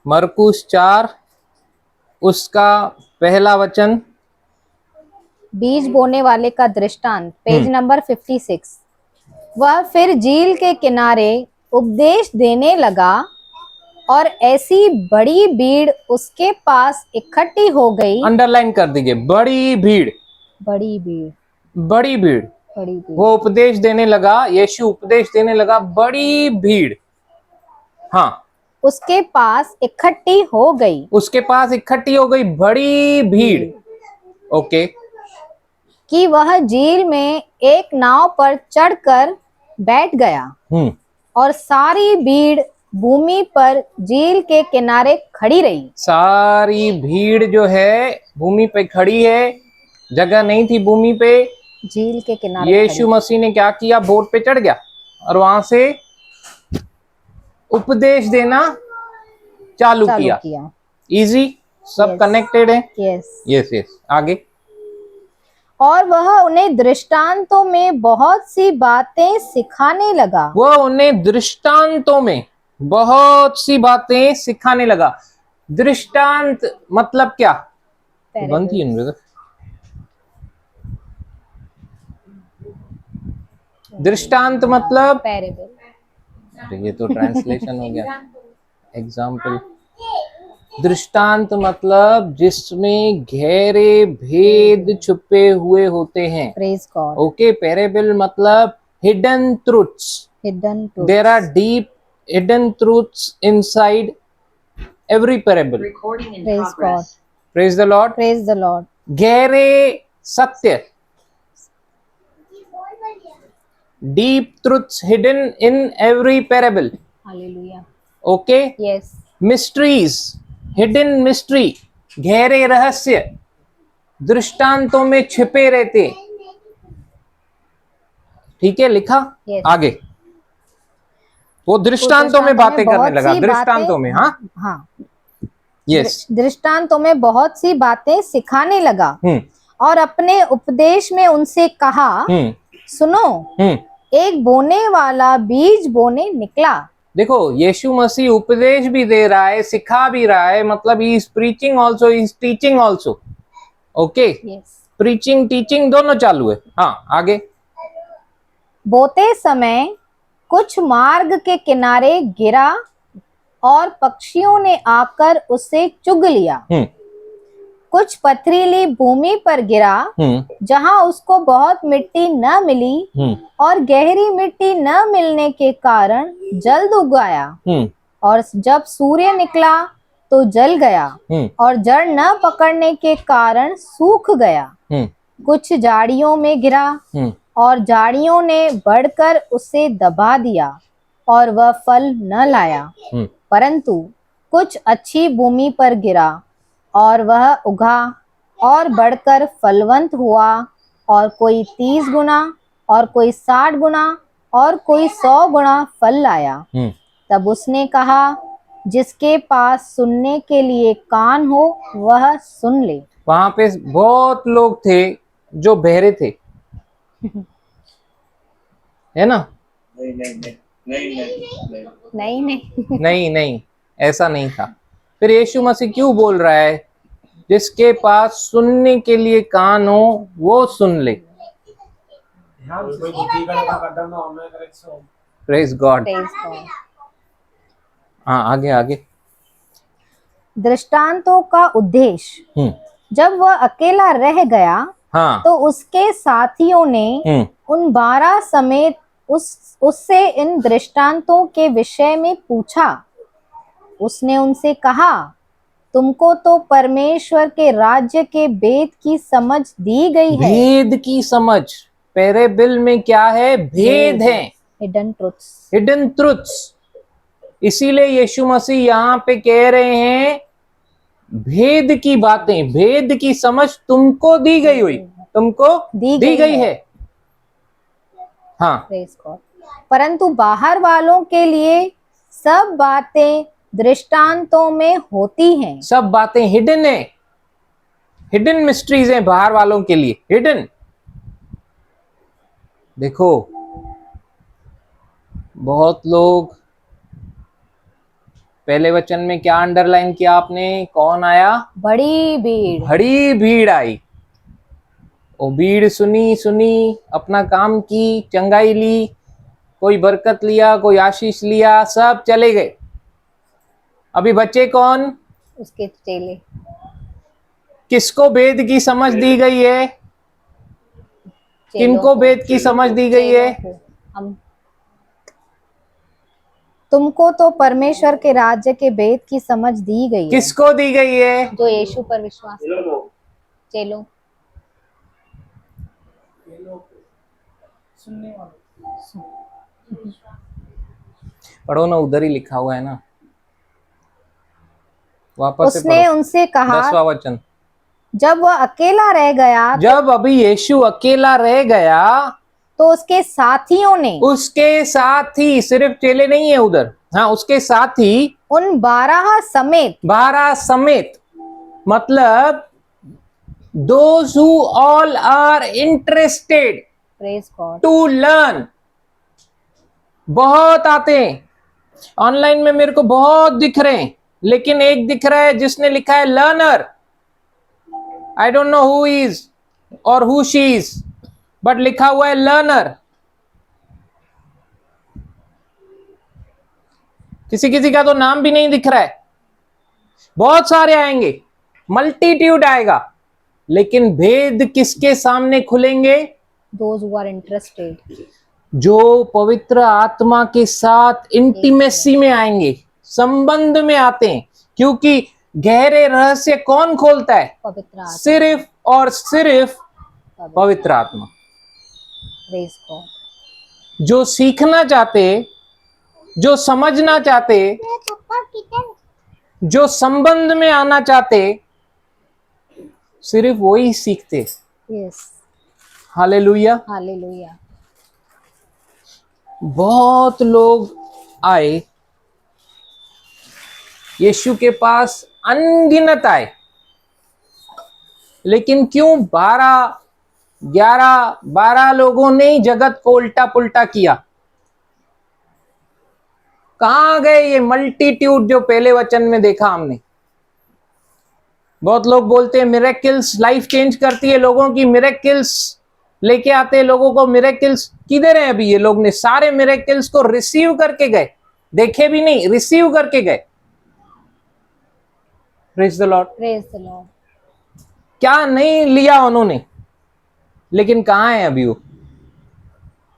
मरकुस 4 उसका पहला वचन। बीज बोने वाले का दृष्टांत, पेज हम्म। नंबर 56। वह फिर झील के किनारे उपदेश देने लगा और ऐसी बड़ी भीड़ उसके पास इकट्ठी हो गई। अंडरलाइन कर दीजिए, बड़ी भीड़। बड़ी भीड़, बड़ी भीड़। बड़ी भीड़। वो उपदेश देने लगा, यीशु उपदेश देने लगा, बड़ी भीड़। हाँ, उसके पास इकट्ठी हो गई। उसके पास इकट्ठी हो गई बड़ी भीड़। ओके। कि वह झील में एक नाव पर चढ़कर बैठ गया और सारी भीड़ भूमि पर झील के किनारे खड़ी रही। सारी भीड़ जो है भूमि पे खड़ी है, जगह नहीं थी भूमि पे। झील के किनारे यीशु मसीह ने क्या किया, बोट पे चढ़ गया और वहां से उपदेश देना चालू किया। इजी, सब Yes. कनेक्टेड है। यस। यस यस, आगे। और वह उन्हें दृष्टांतों में बहुत सी बातें सिखाने लगा। वो उन्हें दृष्टांतों में बहुत सी बातें सिखाने लगा। दृष्टांत मतलब क्या? बनती है ब्रदर। दृष्टांत मतलब, पैरेबल। अरे ये तो ट्रांसलेशन हो गया। एग्जाम्पल। दृष्टांत मतलब जिसमें गहरे भेद छुपे हुए होते हैं। Praise God. ओके, पैरेबल मतलब hidden truths. Hidden truths. There are deep hidden truths inside every parable. Praise God. Praise the Lord. Praise the Lord. गहरे सत्य, deep truths hidden in every parable. Hallelujah. Okay. Yes. Mysteries, hidden mystery, गहरे रहस्य दृष्टांतों में छिपे रहते। ठीक है, लिखा। Yes. आगे वो दृष्टांतों में बातें करने लगा। दृष्टांतों में, हाँ हाँ, यस। दृष्टांतों में बहुत सी बातें सिखाने लगा और अपने उपदेश में उनसे कहा, सुनो, एक बोने वाला बीज बोने निकला। देखो, यीशु मसीह उपदेश भी दे रहा है, सिखा भी रहा है, मतलब he is preaching also, is teaching also. Okay, preaching teaching दोनों चालू है। हाँ, आगे। बोते समय कुछ मार्ग के किनारे गिरा और पक्षियों ने आकर उसे चुग लिया। कुछ पथरीली भूमि पर गिरा जहां उसको बहुत मिट्टी न मिली और गहरी मिट्टी न मिलने के कारण जल्द उगाया और जब सूर्य निकला तो जल गया और जड़ न पकड़ने के कारण सूख गया। कुछ झाड़ियों में गिरा और झाड़ियों ने बढ़कर उसे दबा दिया और वह फल न लाया। परंतु कुछ अच्छी भूमि पर गिरा और वह उगा और बढ़कर फलवंत हुआ और कोई 30 गुना और कोई 60 गुना और कोई 100 गुना फल लाया। तब उसने कहा, जिसके पास सुनने के लिए कान हो वह सुन ले। वहां पे बहुत लोग थे जो बहरे थे, है ना? नहीं नहीं नहीं नहीं नहीं नहीं, ऐसा नहीं था। फिर यीशु मसीह क्यों बोल रहा है, जिसके पास सुनने के लिए कान हो वो सुन ले। Praise God. हाँ, आगे आगे। दृष्टांतों का उद्देश्य, जब वह अकेला रह गया तो उसके साथियों ने उन 12 समेत उससे इन दृष्टांतों के विषय में पूछा। उसने उनसे कहा, तुमको तो परमेश्वर के राज्य के भेद की समझ दी गई है। भेद की समझ, पैरेबल में क्या है? भेद है, हिडन ट्रुथ्स। Hidden truths. इसीलिए यीशु मसीह यहाँ पे कह रहे हैं, भेद की बातें, भेद की समझ तुमको दी गई हुई, तुमको दी गई है। हाँ, परंतु बाहर वालों के लिए सब बातें दृष्टांतों में होती हैं। सब बातें हिडन है, हिडन मिस्ट्रीज हैं बाहर वालों के लिए, हिडन। देखो, बहुत लोग पहले वचन में क्या अंडरलाइन किया आपने? कौन आया? बड़ी भीड़। बड़ी भीड़ आई। वो भीड़ सुनी सुनी, अपना काम की, चंगाई ली, कोई बरकत लिया, कोई आशीष लिया, सब चले गए। अभी बच्चे कौन? उसके चेले। किसको वेद की समझ दी गई है? किनको वेद की समझ दी गई है? हम। तुमको तो परमेश्वर के राज्य के भेद की समझ दी गई है। किसको दी गई है? जो यीशु पर विश्वास करते। चेलों। पढ़ो ना, उधर ही लिखा हुआ है ना, वापस से उसने पढ़ो। उनसे कहा, 10वां वचन। जब वह अकेला रह गया, जब अभी यीशु अकेला रह गया, तो उसके साथियों ने, उसके साथ ही, सिर्फ चेले नहीं है उधर, हाँ, उसके साथ ही उन 12 समेत, 12 समेत, मतलब those who all are interested praise God, to learn, बहुत आते हैं। ऑनलाइन में मेरे को बहुत दिख रहे हैं, लेकिन एक दिख रहा है जिसने लिखा है learner. I don't know who is और हु शी इज, बट लिखा हुआ है लर्नर। किसी किसी का तो नाम भी नहीं दिख रहा है। बहुत सारे आएंगे, मल्टीट्यूड आएगा, लेकिन भेद किसके सामने खुलेंगे? those who are interested, जो पवित्र आत्मा के साथ इंटीमेसी में आएंगे, संबंध में आते हैं। क्योंकि गहरे रहस्य कौन खोलता है? पवित्र आत्मा। सिर्फ और सिर्फ पवित्र आत्मा। Praise God. जो सीखना चाहते, जो समझना चाहते, जो संबंध में आना चाहते, सिर्फ वही सीखते। Yes, hallelujah. हालेलुया। बहुत लोग आए यीशु के पास, अनगिनत आए, लेकिन क्यों 12, 11, 12 लोगों ने ही जगत को उल्टा पुल्टा किया? कहां गए ये मल्टीट्यूड जो पहले वचन में देखा हमने? बहुत लोग बोलते हैं मिरेकल्स लाइफ चेंज करती है लोगों की, मिरेकल्स लेके आते हैं लोगों को। मिरेकल्स किधर है? अभी ये लोग ने सारे मिरेकल्स को रिसीव करके गए, देखे भी नहीं, रिसीव करके गए। Praise the Lord. Praise the Lord. क्या नहीं लिया उन्होंने, लेकिन कहां है अभी वो?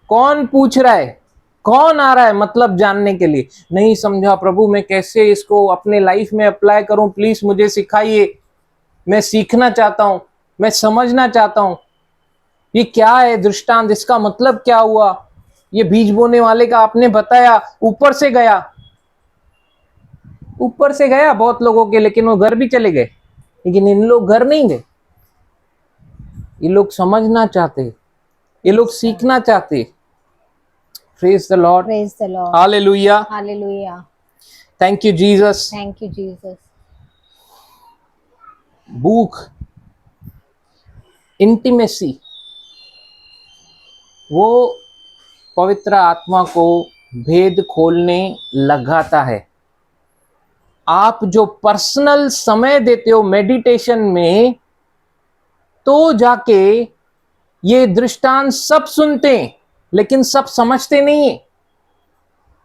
कौन पूछ रहा है? कौन आ रहा है मतलब जानने के लिए? नहीं समझा प्रभु, मैं कैसे इसको अपने लाइफ में अप्लाई करूं, प्लीज मुझे सिखाइए, मैं सीखना चाहता हूं, मैं समझना चाहता हूं। ये क्या है दृष्टांत, इसका मतलब क्या हुआ? ये बीज बोने वाले का आपने बताया, ऊपर से गया, ऊपर से गया बहुत लोगों के, लेकिन वो घर भी चले गए। लेकिन इन लोग घर नहीं गए, ये लोग समझना चाहते, ये लोग सीखना चाहते। Praise the Lord. Praise the lord. Hallelujah. Hallelujah. Thank you Jesus. Thank you Jesus. भूख, इंटीमेसी, वो पवित्र आत्मा को भेद खोलने लगाता है। आप जो पर्सनल समय देते हो मेडिटेशन में, तो जाके ये दृष्टांत सब सुनते हैं, लेकिन सब समझते नहीं है,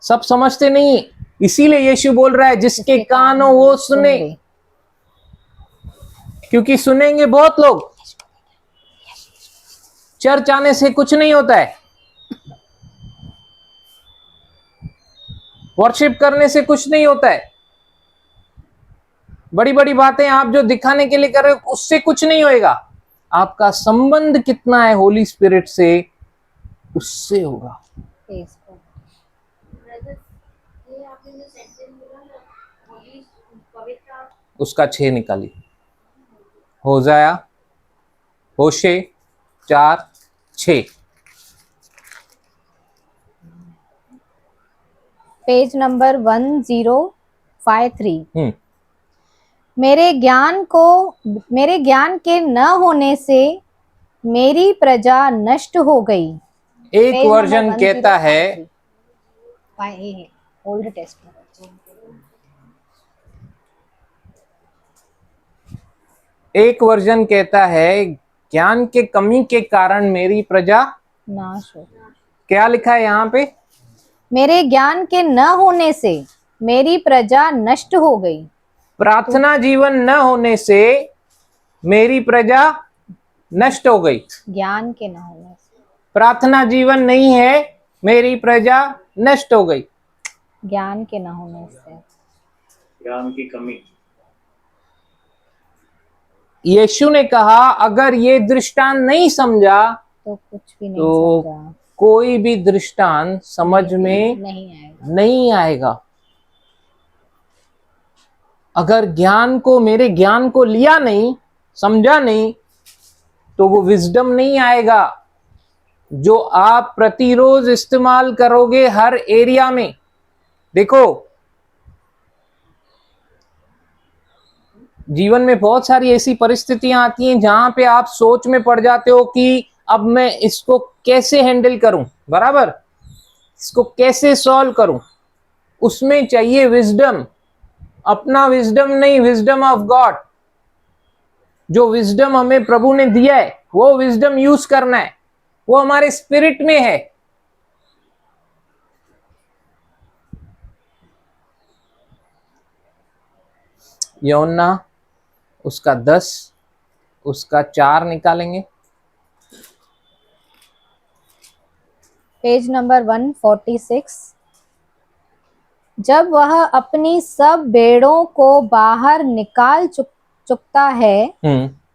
सब समझते नहीं है। इसीलिए यीशु बोल रहा है जिसके कान हो वो सुने, क्योंकि सुनेंगे बहुत लोग। चर्च आने से कुछ नहीं होता है, वर्शिप करने से कुछ नहीं होता है, बड़ी बड़ी बातें आप जो दिखाने के लिए कर रहे हो उससे कुछ नहीं होएगा। आपका संबंध कितना है होली स्पिरिट से, उससे होगा। उसका 6 निकाली। होशाया, होशे 4:6। Page number 1053। मेरे ज्ञान के न होने से मेरी प्रजा नष्ट हो गई। एक वर्जन कहता है, ओल्ड टेस्टमेंट। एक वर्जन कहता है ज्ञान के कमी के कारण मेरी प्रजा नाश हो। क्या लिखा है यहाँ पे? मेरे ज्ञान के न होने से मेरी प्रजा नष्ट हो गई। प्रार्थना जीवन न होने से मेरी प्रजा नष्ट हो गई। ज्ञान के न होने से, प्रार्थना जीवन नहीं है, मेरी प्रजा नष्ट हो गई। ज्ञान के न होने से, ज्ञान की कमी। यीशु ने कहा अगर ये दृष्टांत नहीं समझा तो कुछ भी नहीं तो समझा, कोई भी दृष्टांत समझ में नहीं आएगा। नहीं आएगा। अगर ज्ञान को, मेरे ज्ञान को लिया नहीं, समझा नहीं, तो वो विजडम नहीं आएगा जो आप प्रतिरोज इस्तेमाल करोगे हर एरिया में। देखो, जीवन में बहुत सारी ऐसी परिस्थितियां आती हैं जहां पे आप सोच में पड़ जाते हो कि अब मैं इसको कैसे हैंडल करूं, बराबर, इसको कैसे सॉल्व करूं। उसमें चाहिए विजडम, अपना विजडम नहीं, विजडम ऑफ गॉड। जो विजडम हमें प्रभु ने दिया है वो विजडम यूज करना है, वो हमारे स्पिरिट में है। यूहन्ना उसका 10 उसका 4 निकालेंगे। Page number 146। जब वह अपनी सब भेड़ों को बाहर निकाल चुकता है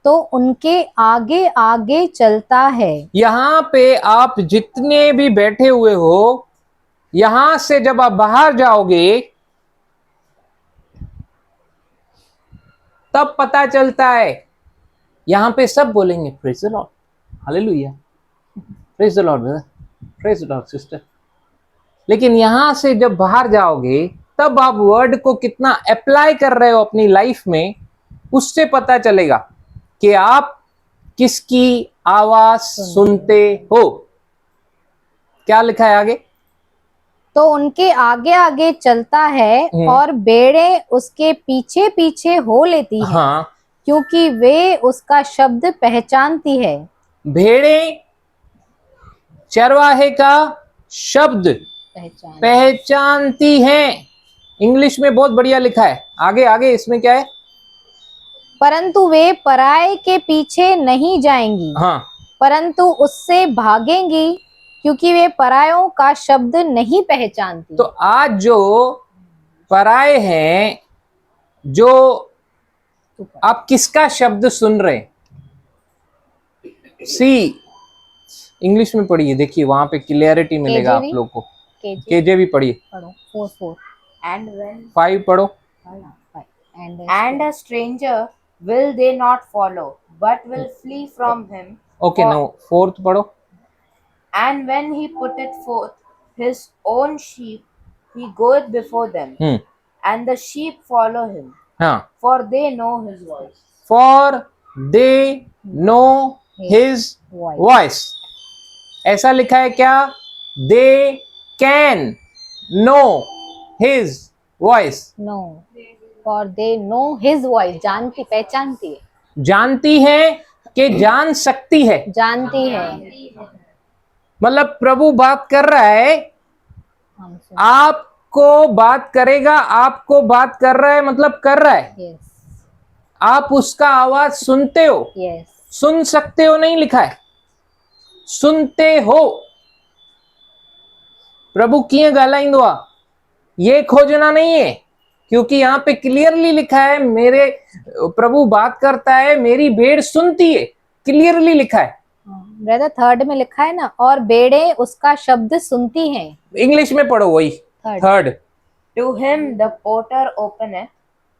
तो उनके आगे आगे चलता है। यहां पे आप जितने भी बैठे हुए हो, यहां से जब आप बाहर जाओगे तब पता चलता है। यहां पे सब बोलेंगे praise the lord, hallelujah, praise the Lord brother, praise the Lord sister. लेकिन यहां से जब बाहर जाओगे तब आप वर्ड को कितना अप्लाई कर रहे हो अपनी लाइफ में, उससे पता चलेगा कि आप किसकी आवाज सुनते हो। क्या लिखा है आगे? तो उनके आगे आगे चलता है और भेड़ें उसके पीछे पीछे हो लेती हैं। हाँ, क्योंकि वे उसका शब्द पहचानती है। भेड़ें चरवाहे का शब्द पहचानती हैं। इंग्लिश में बहुत बढ़िया लिखा है। आगे आगे इसमें क्या है? परंतु वे पराये के पीछे नहीं जाएंगी, हाँ, परंतु उससे भागेंगी क्योंकि वे परायों का शब्द नहीं पहचानती। तो आज जो पराये हैं, जो आप किसका शब्द सुन रहे हैं? सी इंग्लिश में पढ़िए, देखिए वहां पे क्लियरिटी मिलेगा आप लोग को। केजेवी पढ़िए, पढ़ो 4:4 And when 5 पढ़ो। and a stranger will they not follow, but will flee from him. Okay, no 4th पढ़ो। And when he putteth forth his own sheep, he goeth before them, and the sheep follow him, हाँ, for they know his voice. For they know his voice. ऐसा लिखा है क्या? They can know his voice. No, for they know his voice. जानती, पहचानती है, जानती है कि जान सकती है, जानती है। मतलब प्रभु बात कर रहा है, आपको बात करेगा, आपको बात कर रहा है, मतलब कर रहा है। यस, आप उसका आवाज सुनते हो, यस, सुन सकते हो नहीं लिखा है, सुनते हो। प्रभु किए ॻाल्हाईंदो आ, ये खोजना नहीं है, क्योंकि यहाँ पे क्लियरली लिखा है, मेरे प्रभु बात करता है, मेरी भेड़ सुनती है, क्लियरली लिखा है। ब्रदर 3rd में लिखा है ना, और भेड़ें उसका शब्द सुनती हैं। इंग्लिश में पढ़ो वही 3rd। To him the porter openeth,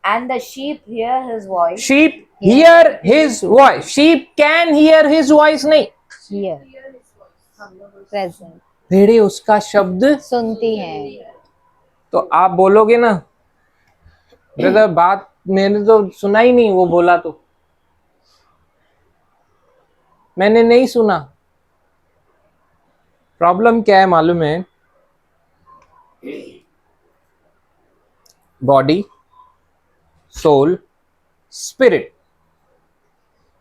and the sheep hear his voice. Sheep hear his voice. Sheep can hear his voice नहीं, Here, present, भेड़े उसका शब्द सुनती हैं। तो आप बोलोगे ना ब्रदर बात मैंने तो सुना ही नहीं, वो बोला तो मैंने नहीं सुना। प्रॉब्लम क्या है मालूम है? बॉडी, सोल, स्पिरिट,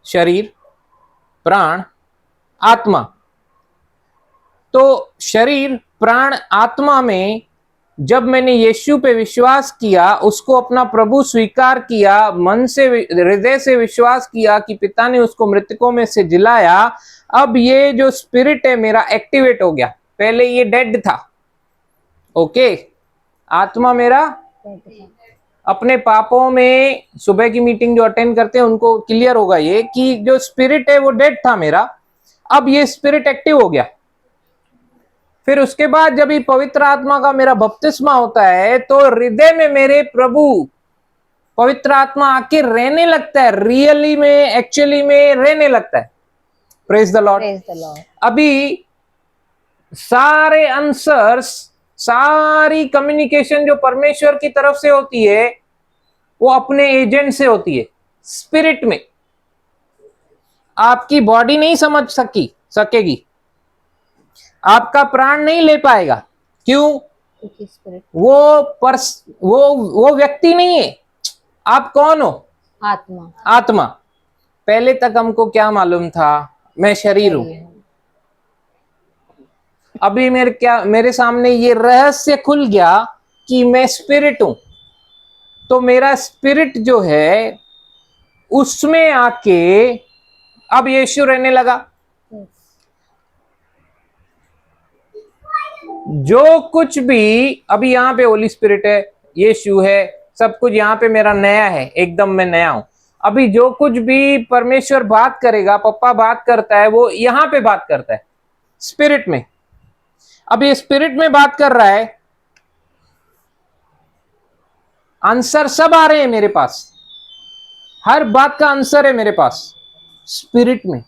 शरीर, प्राण, आत्मा। तो शरीर, प्राण, आत्मा में जब मैंने यीशु पे विश्वास किया, उसको अपना प्रभु स्वीकार किया, मन से हृदय से विश्वास किया कि पिता ने उसको मृतकों में से जिलाया, अब ये जो स्पिरिट है मेरा एक्टिवेट हो गया। पहले ये डेड था। ओके, आत्मा मेरा अपने पापों में, सुबह की मीटिंग जो अटेंड करते हैं उनको क्लियर होगा ये कि जो स्पिरिट है वो डेड था मेरा, अब ये स्पिरिट एक्टिव हो गया। फिर उसके बाद जब ये पवित्र आत्मा का मेरा बपतिस्मा होता है तो हृदय में मेरे प्रभु पवित्र आत्मा आके रहने लगता है, रियली में, एक्चुअली में रहने लगता है। Praise the Lord. Praise the Lord. अभी सारे आंसर्स, सारी कम्युनिकेशन जो परमेश्वर की तरफ से होती है वो अपने एजेंट से होती है, स्पिरिट में। आपकी बॉडी नहीं समझ सकेगी, आपका प्राण नहीं ले पाएगा। क्यों? क्योंकि spirit वो व्यक्ति नहीं है। आप कौन हो? आत्मा। आत्मा। पहले तक हमको क्या मालूम था? मैं शरीर हूं। अभी मेरे सामने ये रहस्य खुल गया कि मैं स्पिरिट हूं। तो मेरा स्पिरिट जो है उसमें आके अब यीशु रहने लगा। जो कुछ भी अभी यहाँ पे होली स्पिरिट है, यीशु है, सब कुछ यहाँ पे मेरा नया है, एकदम मैं नया हूं। अभी जो कुछ भी परमेश्वर बात करेगा, पप्पा बात करता है, वो यहाँ पे बात करता है स्पिरिट में। अब ये स्पिरिट में बात कर रहा है, आंसर सब आ रहे हैं मेरे पास, हर बात का आंसर है मेरे पास स्पिरिट में।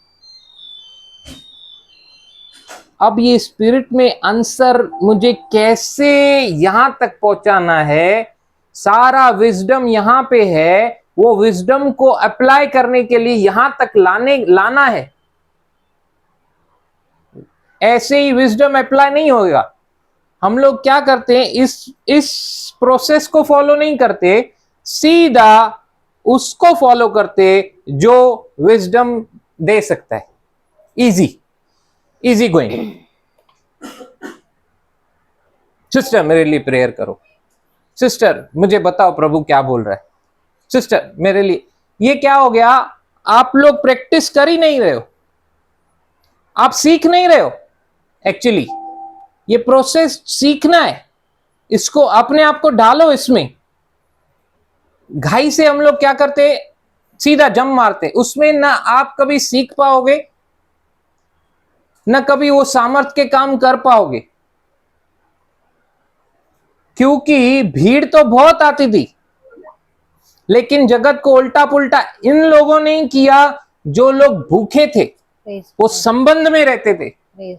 अब ये स्पिरिट में आंसर मुझे कैसे यहां तक पहुंचाना है, सारा विजडम यहां पे है, वो विजडम को अप्लाई करने के लिए यहां तक लाना है। ऐसे ही विजडम अप्लाई नहीं होगा। हम लोग क्या करते हैं, इस प्रोसेस को फॉलो नहीं करते, सीधा उसको फॉलो करते जो विजडम दे सकता है। Easy going. सिस्टर मेरे लिए प्रेयर करो। सिस्टर मुझे बताओ प्रभु क्या बोल रहा है। सिस्टर मेरे लिए, ये क्या हो गया, आप लोग प्रैक्टिस कर ही नहीं रहे हो, आप सीख नहीं रहे हो। एक्चुअली ये प्रोसेस सीखना है, इसको अपने आप को डालो इसमें। घाई से हम लोग क्या करते, सीधा जंप मारते, उसमें ना आप कभी सीख पाओगे, ना कभी वो सामर्थ्य के काम कर पाओगे। क्योंकि भीड़ तो बहुत आती थी, लेकिन जगत को उल्टा पुल्टा इन लोगों ने किया जो लोग भूखे थे, वो संबंध में रहते थे,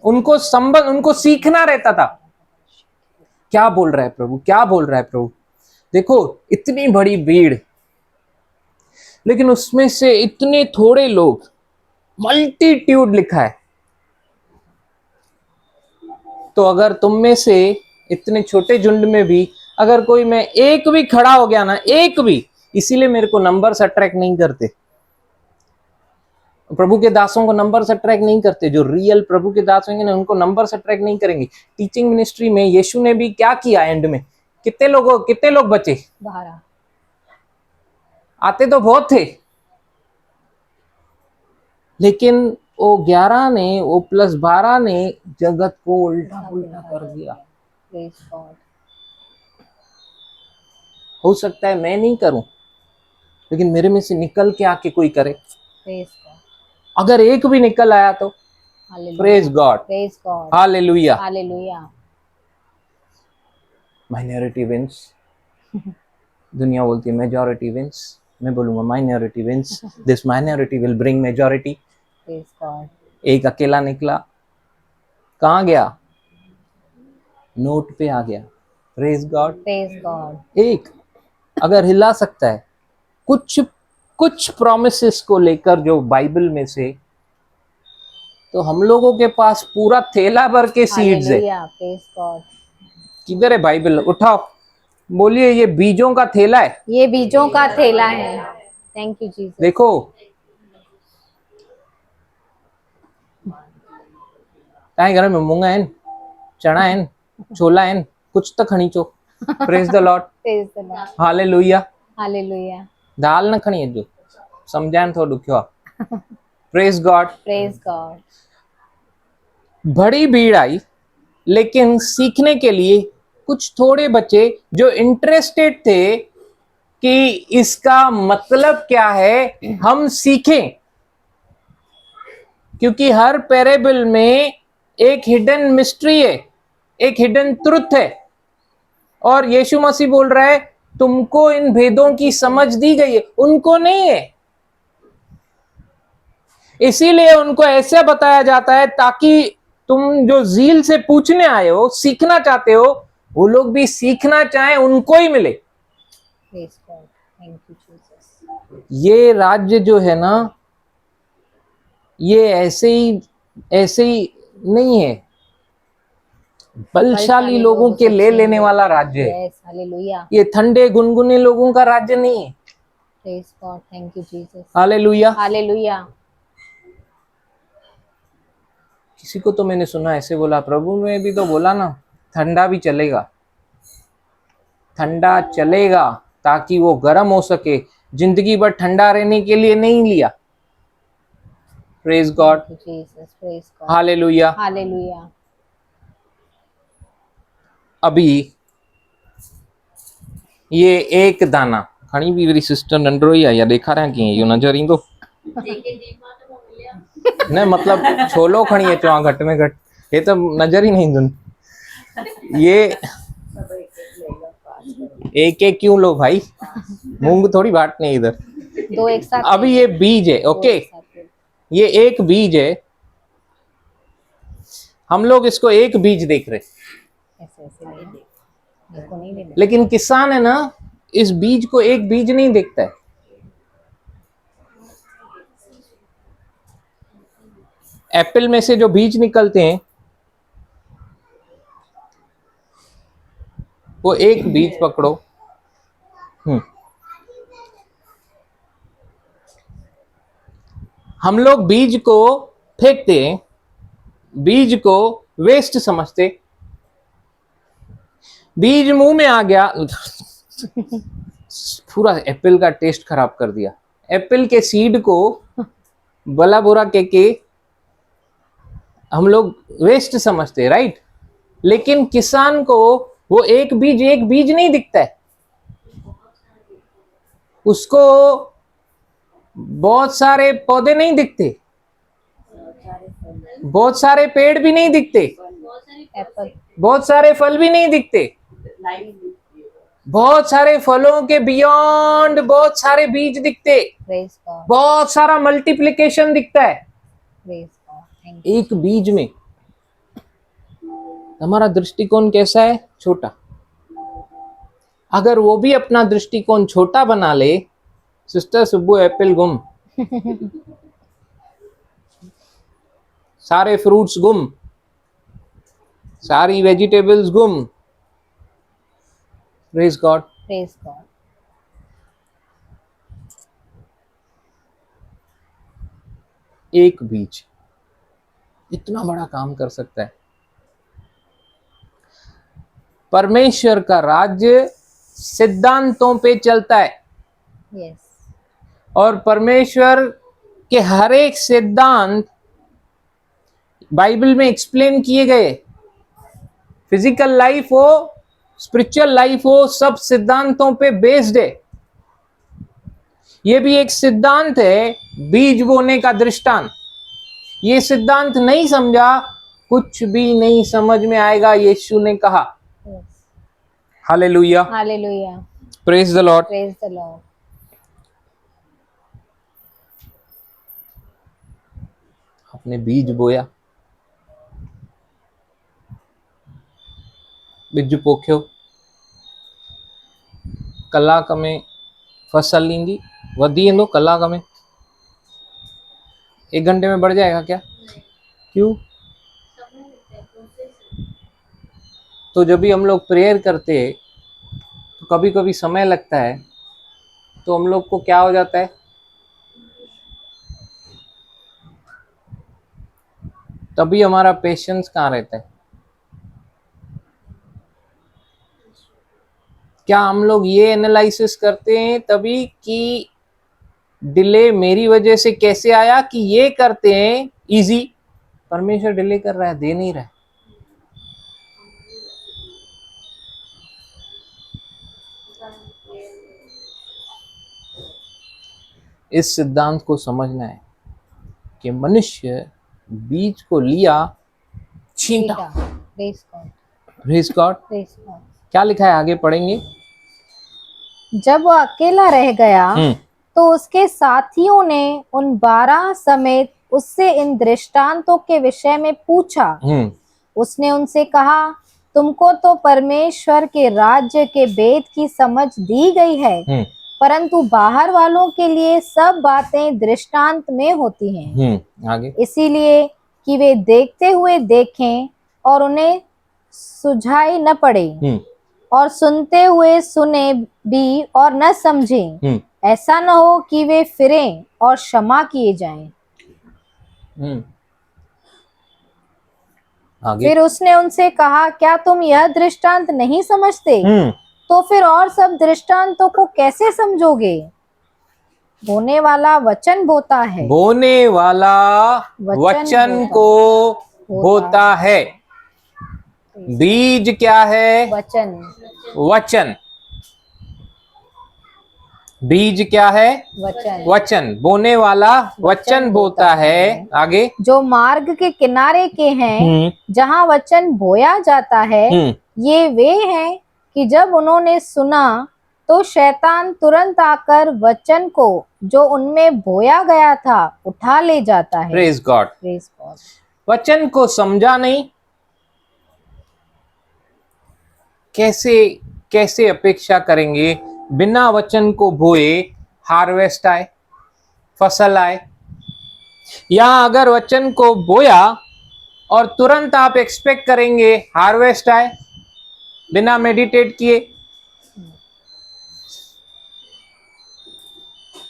उनको सीखना रहता था। क्या बोल रहा है प्रभु, क्या बोल रहा है प्रभु। देखो इतनी बड़ी भीड़, लेकिन उसमें से इतने थोड़े लोग, मल्टीट्यूड लिखा है। तो अगर तुम में से इतने छोटे झुंड में भी अगर कोई में एक भी खड़ा हो गया ना, एक भी, इसीलिए मेरे को नंबर्स अट्रैक्ट नहीं करते, प्रभु के दासों को नंबर्स अट्रैक्ट नहीं करते। जो रियल प्रभु के दास होंगे ना, उनको नंबर्स अट्रैक्ट नहीं करेंगे। टीचिंग मिनिस्ट्री में यीशु ने भी क्या किया, एंड में कितने लोग बचे? 12। आते तो बहुत थे, लेकिन वो 11 ने, वो प्लस 12 ने जगत को उल्टा पुल्टा कर दिया। Praise God. हो सकता है मैं नहीं करूं, लेकिन मेरे में से निकल के आके कोई करे। Praise God. अगर एक भी निकल आया तो Hallelujah. Praise God, Praise God. Hallelujah. Hallelujah. Minority wins. दुनिया बोलती है मेजॉरिटी विंस, मैं बोलूंगा minority wins. This minority will bring majority. Praise God. एक अकेला निकला, कहां गया? नोट पे आ गया। Praise God. Praise God. एक अगर हिला सकता है कुछ प्रोमिसेस को लेकर जो बाइबल में से, तो हम लोगों के पास पूरा थैला भर के सीड्स है। Hallelujah. Praise God. किधर है बाइबल? उठाओ, बोलिए ये बीजों का थैला है। ये बीजों का थैला है। Thank you Jesus. देखो ताए घर में मूंगा है, चना है, छोला है, कुछ तो खणी चो। Praise the Lord, praise the lord, hallelujah. Hallelujah, दाल न खणी जो समझान थोड़ा दुखियो। Praise God. Praise god. बड़ी भीड़ आई, लेकिन सीखने के लिए कुछ थोड़े बच्चे जो इंटरेस्टेड थे कि इसका मतलब क्या है, हम सीखें। क्योंकि हर पैरेबल में एक हिडन मिस्ट्री है, एक हिडन ट्रुथ है, और यीशु मसीह बोल रहा है तुमको इन भेदों की समझ दी गई है, उनको नहीं है। इसीलिए उनको ऐसे बताया जाता है ताकि तुम जो जील से पूछने आए हो, सीखना चाहते हो, वो लोग भी सीखना चाहें, उनको ही मिले। Praise God, thank you Jesus. ये राज्य जो है ना, ये ऐसे ही नहीं है, बलशाली लोगों के ले लेने वाला राज्य है। यस, हालेलुया, ये ठंडे गुनगुने लोगों का राज्य नहीं है। Praise God, thank you Jesus, hallelujah. Hallelujah. किसी को तो मैंने सुना ऐसे बोला, प्रभु में भी तो बोला ना ठंडा भी चलेगा, ठंडा चलेगा ताकि वो गर्म हो सके, जिंदगी भर ठंडा रहने के लिए नहीं लिया। Praise God, Jesus, praise God, hallelujah. Hallelujah. अभी ये एक दाना खणी भी मेरी सिस्टर नंढरो ही आया देखा रहा कि यो नजर ईंदो न, मतलब छोलो खणी है चवा घट में घट, ये तो नजर ही नहीं ईंदुन। ये एक एक क्यों लो भाई, मूंग थोड़ी बांटने इधर। दो एक साथ, अभी ये बीज है, ओके, ये एक बीज है, हम लोग इसको एक बीज देख रहे, ऐसे ऐसे नहीं दे, मेरे को नहीं देना। लेकिन किसान है ना, इस बीज को एक बीज नहीं देखता है। एप्पल में से जो बीज निकलते हैं वो एक बीज पकड़ो, हम लोग बीज को फेंकते हैं, बीज को वेस्ट समझते, बीज मुंह में आ गया पूरा एप्पल का टेस्ट खराब कर दिया। एप्पल के सीड को भला बुरा के हम लोग वेस्ट समझते, राइट। लेकिन किसान को वो एक बीज नहीं दिखता है, उसको बहुत सारे पौधे नहीं दिखते, बहुत सारे पेड़ भी नहीं दिखते, एप्पल, बहुत सारे फल भी नहीं दिखते, बहुत सारे फलों के बियॉन्ड बहुत सारे बीज दिखते, प्रेज गॉड, बहुत सारा मल्टीप्लिकेशन दिखता है प्रेज गॉड, थैंक यू। एक बीज में। हमारा दृष्टिकोण कैसा है? छोटा। अगर वो भी अपना दृष्टिकोण छोटा बना ले, सिस्टर सुब्बू एप्पल गुम, सारे फ्रूट्स गुम, सारी वेजिटेबल्स गुम। प्रेज गॉड, प्रेज गॉड, एक बीज इतना बड़ा काम कर सकता है। परमेश्वर का राज्य सिद्धांतों पे चलता है, यस, और परमेश्वर के हर एक सिद्धांत बाइबल में एक्सप्लेन किए गए। फिजिकल लाइफ हो, स्पिरिचुअल लाइफ हो, सब सिद्धांतों पे बेस्ड है। ये भी एक सिद्धांत है, बीज बोने का दृष्टांत। ये सिद्धांत नहीं समझा, कुछ भी नहीं समझ में आएगा, यीशु ने कहा। Yes, hallelujah, hallelujah, praise the Lord. Praise the Lord. आपने बीज बोया, बिज पोख्यो, कलाक में फसल लींदी, वधी इंदो कलाक में, 1 घंटे में बढ़ जाएगा क्या? क्यों? तो जब भी हम लोग प्रेयर करते हैं तो कभी कभी समय लगता है, तो हम लोग को क्या हो जाता है? तभी हमारा पेशेंस कहाँ रहता है? क्या हम लोग ये एनालिसिस करते हैं तभी कि डिले मेरी वजह से कैसे आया? कि ये करते हैं इजी, परमेश्वर डिले कर रहा है, दे नहीं रहा है। इस सिद्धांत को समझना है कि मनुष्य बीज को लिया, छींटा। Praise God. Praise God. Praise God. क्या लिखा है, आगे पढ़ेंगे। जब वो अकेला रह गया तो उसके साथियों ने उन 12 समेत उससे इन दृष्टांतों के विषय में पूछा। उसने उनसे कहा, तुमको तो परमेश्वर के राज्य के भेद की समझ दी गई है, परंतु बाहर वालों के लिए सब बातें दृष्टांत में होती हैं। आगे। इसीलिए कि वे देखते हुए देखें और उन्हें सुझाई न पड़े, और सुनते हुए सुने भी और न समझें, ऐसा न हो कि वे फिरें और क्षमा किए जाएं। आगे। फिर उसने उनसे कहा, क्या तुम यह दृष्टांत नहीं समझते? तो फिर और सब दृष्टांतों को कैसे समझोगे? बोने वाला वचन बोता है। बोने वाला वचन को बोता है। बीज क्या है? वचन। वचन। बीज क्या है? वचन। वचन। बोने वाला वचन बोता है। आगे। जो मार्ग के किनारे के हैं, जहाँ वचन बोया जाता है, ये वे हैं कि जब उन्होंने सुना तो शैतान तुरंत आकर वचन को जो उनमें बोया गया था उठा ले जाता है। Praise God. Praise God. वचन को समझा नहीं, कैसे अपेक्षा करेंगे बिना वचन को बोए हार्वेस्ट आए, फसल आए? या अगर वचन को बोया और तुरंत आप एक्सपेक्ट करेंगे हार्वेस्ट आए बिना मेडिटेट किए?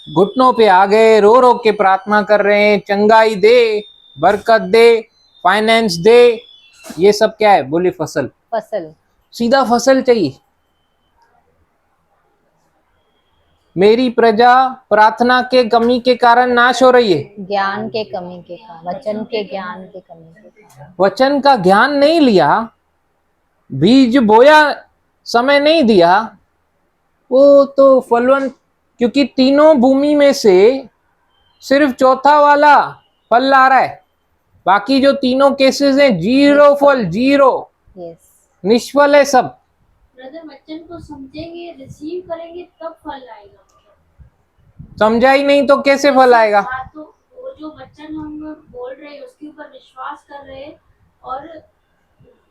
घुटनों पे आ गए, रो रो के प्रार्थना कर रहे हैं, चंगाई दे, बरकत दे, फाइनेंस दे, ये सब क्या है? बोली फसल। फसल। सीधा फसल चाहिए। मेरी प्रजा प्रार्थना के कमी के कारण नाश हो रही है। ज्ञान के कमी के कारण, वचन के ज्ञान के कमी के कारण। वचन का ज्ञान नहीं लिया, बीज बोया, समय नहीं दिया, वो तो फलवंत, क्योंकि तीनों भूमि में से सिर्फ चौथा वाला फल ला रहा है, बाकी जो तीनों केसेस हैं जीरो फल, जीरो। निष्फल है सब। ब्रदर, वचन को समझेंगे, रिसीव करेंगे, तब फल आएगा। समझा ही नहीं तो कैसे फल आएगा? तो वो जो वचन हम बोल रहे हैं उसके ऊपर विश्वास कर रहे हैं और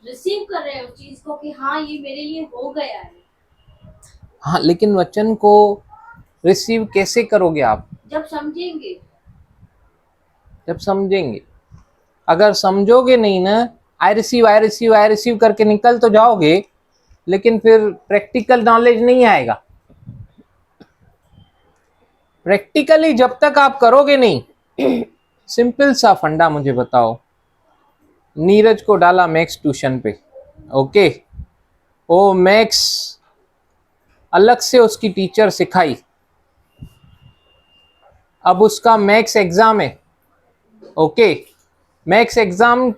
रिसीव कर रहे हैं उस चीज को कि हाँ ये मेरे लिए हो गया है। हाँ, लेकिन वचन को रिसीव कैसे करोगे आप? जब समझेंगे। जब समझेंगे। अगर समझोगे नहीं ना, आई रिसीव करके निकल तो जाओगे, लेकिन फिर प्रैक्टिकल नॉलेज नहीं आएगा। प्रैक्टिकली जब तक आप करोगे नहीं, सिंपल सा फंडा मुझे बताओ। नीरज को डाला मैक्स ट्यूशन पे, ओके, वो मैक्स अलग से उसकी टीचर सिखाई, अब उसका मैक्स एग्जाम है, ओके, मैक्स एग्जाम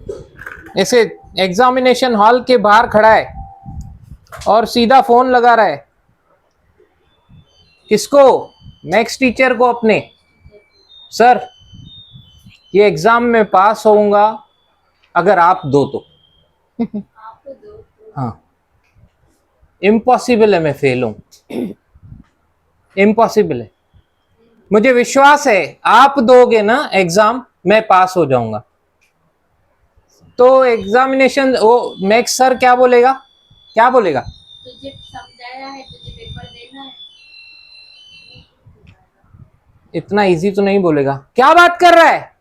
ऐसे एग्जामिनेशन हॉल के बाहर खड़ा है और सीधा फोन लगा रहा है। किसको? मैक्स टीचर को अपने। सर, ये एग्जाम में पास होऊंगा अगर आप दो तो। हाँ, इम्पॉसिबल है मैं फेल हूं, इम्पॉसिबल है। मुझे विश्वास है आप दोगे ना एग्जाम, मैं पास हो जाऊंगा। तो एग्जामिनेशन वो मैक्स सर क्या बोलेगा? क्या बोलेगा? तुझे समझाया है, तुझे पेपर देना है। इतना इजी तो नहीं बोलेगा। क्या बात कर रहा है,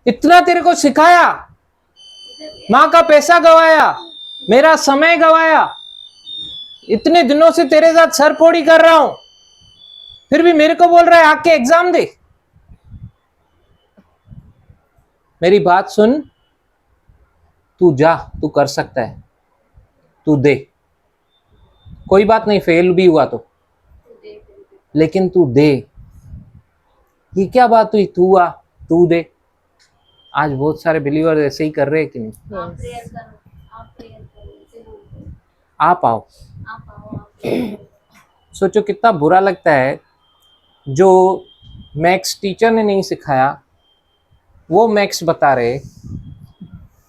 इतना तेरे को सिखाया, माँ का पैसा गवाया, मेरा समय गवाया, इतने दिनों से तेरे साथ सरपोड़ी कर रहा हूं, फिर भी मेरे को बोल रहा है आके एग्जाम दे। मेरी बात सुन, तू जा, तू कर सकता है, तू दे, कोई बात नहीं, फेल भी हुआ तो, लेकिन तू दे। ये क्या बात हुई, तू आ, तू दे। आज बहुत सारे बिलीवर ऐसे ही कर रहे हैं कि नहीं? आप प्रेयर करो, आप प्रेयर करो, ऐसे बोलते हैं। आप आओ। आप आओ, आप प्रेयर करो। सोचो कितना बुरा लगता है, जो मैथ्स टीचर ने नहीं सिखाया वो मैथ्स बता रहे,